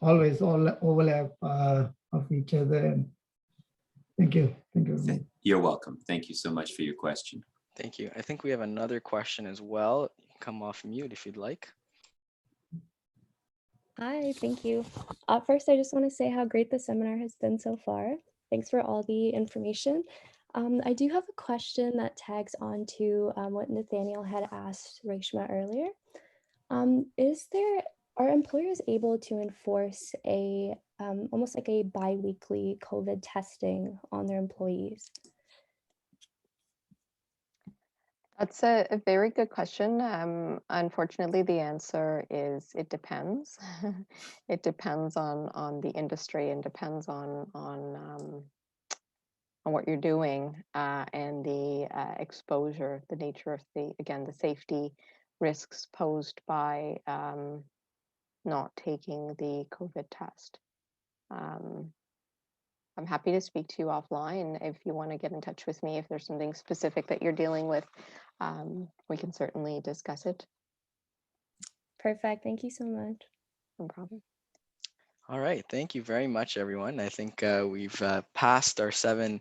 [SPEAKER 7] always all overlap of each other. And thank you. Thank you very much.
[SPEAKER 6] You're welcome. Thank you so much for your question.
[SPEAKER 1] Thank you. I think we have another question as well. You can come off mute if you'd like.
[SPEAKER 8] Hi, thank you. First, I just want to say how great the seminar has been so far. Thanks for all the information. I do have a question that tags on to what Nathaniel had asked Reshma earlier. Are employers able to enforce a almost like a bi-weekly COVID testing on their employees?
[SPEAKER 5] That's a very good question. Unfortunately, the answer is it depends. It depends on the industry, and depends on what you're doing and the exposure, the nature of the safety risks posed by not taking the COVID test. I'm happy to speak to you offline if you want to get in touch with me. If there's something specific that you're dealing with, we can certainly discuss it.
[SPEAKER 8] Perfect. Thank you so much.
[SPEAKER 5] No problem.
[SPEAKER 1] All right. Thank you very much, everyone. I think we've passed our 7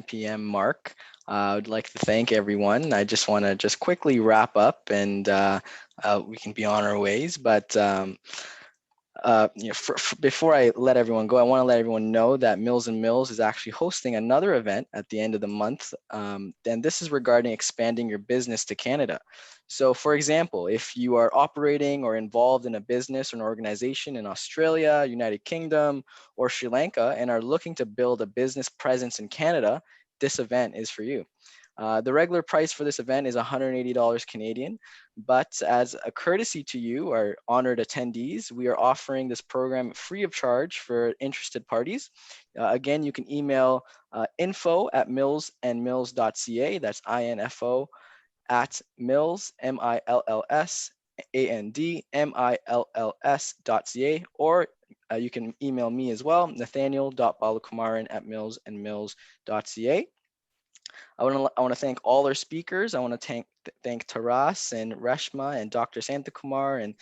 [SPEAKER 1] p.m. mark. I would like to thank everyone. I just want to quickly wrap up, and we can be on our ways. But before I let everyone go, I want to let everyone know that Mills & Mills is actually hosting another event at the end of the month. And this is regarding expanding your business to Canada. So for example, if you are operating or involved in a business or an organization in Australia, United Kingdom, or Sri Lanka and are looking to build a business presence in Canada, this event is for you. The regular price for this event is $180 Canadian, but as a courtesy to you, our honored attendees, we are offering this program free of charge for interested parties. Again, you can email info@millsandmills.ca, that's info at Mills, MILLSANDMILLS.ca, or you can email me as well, nathaniel.balakumaran@millsandmills.ca. I want to thank all our speakers. I want to thank Taras and Reshma and Dr. Santakumar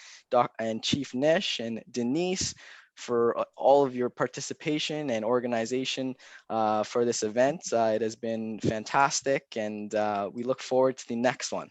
[SPEAKER 1] and Chief Nish and Denise for all of your participation and organization for this event. It has been fantastic, and we look forward to the next one.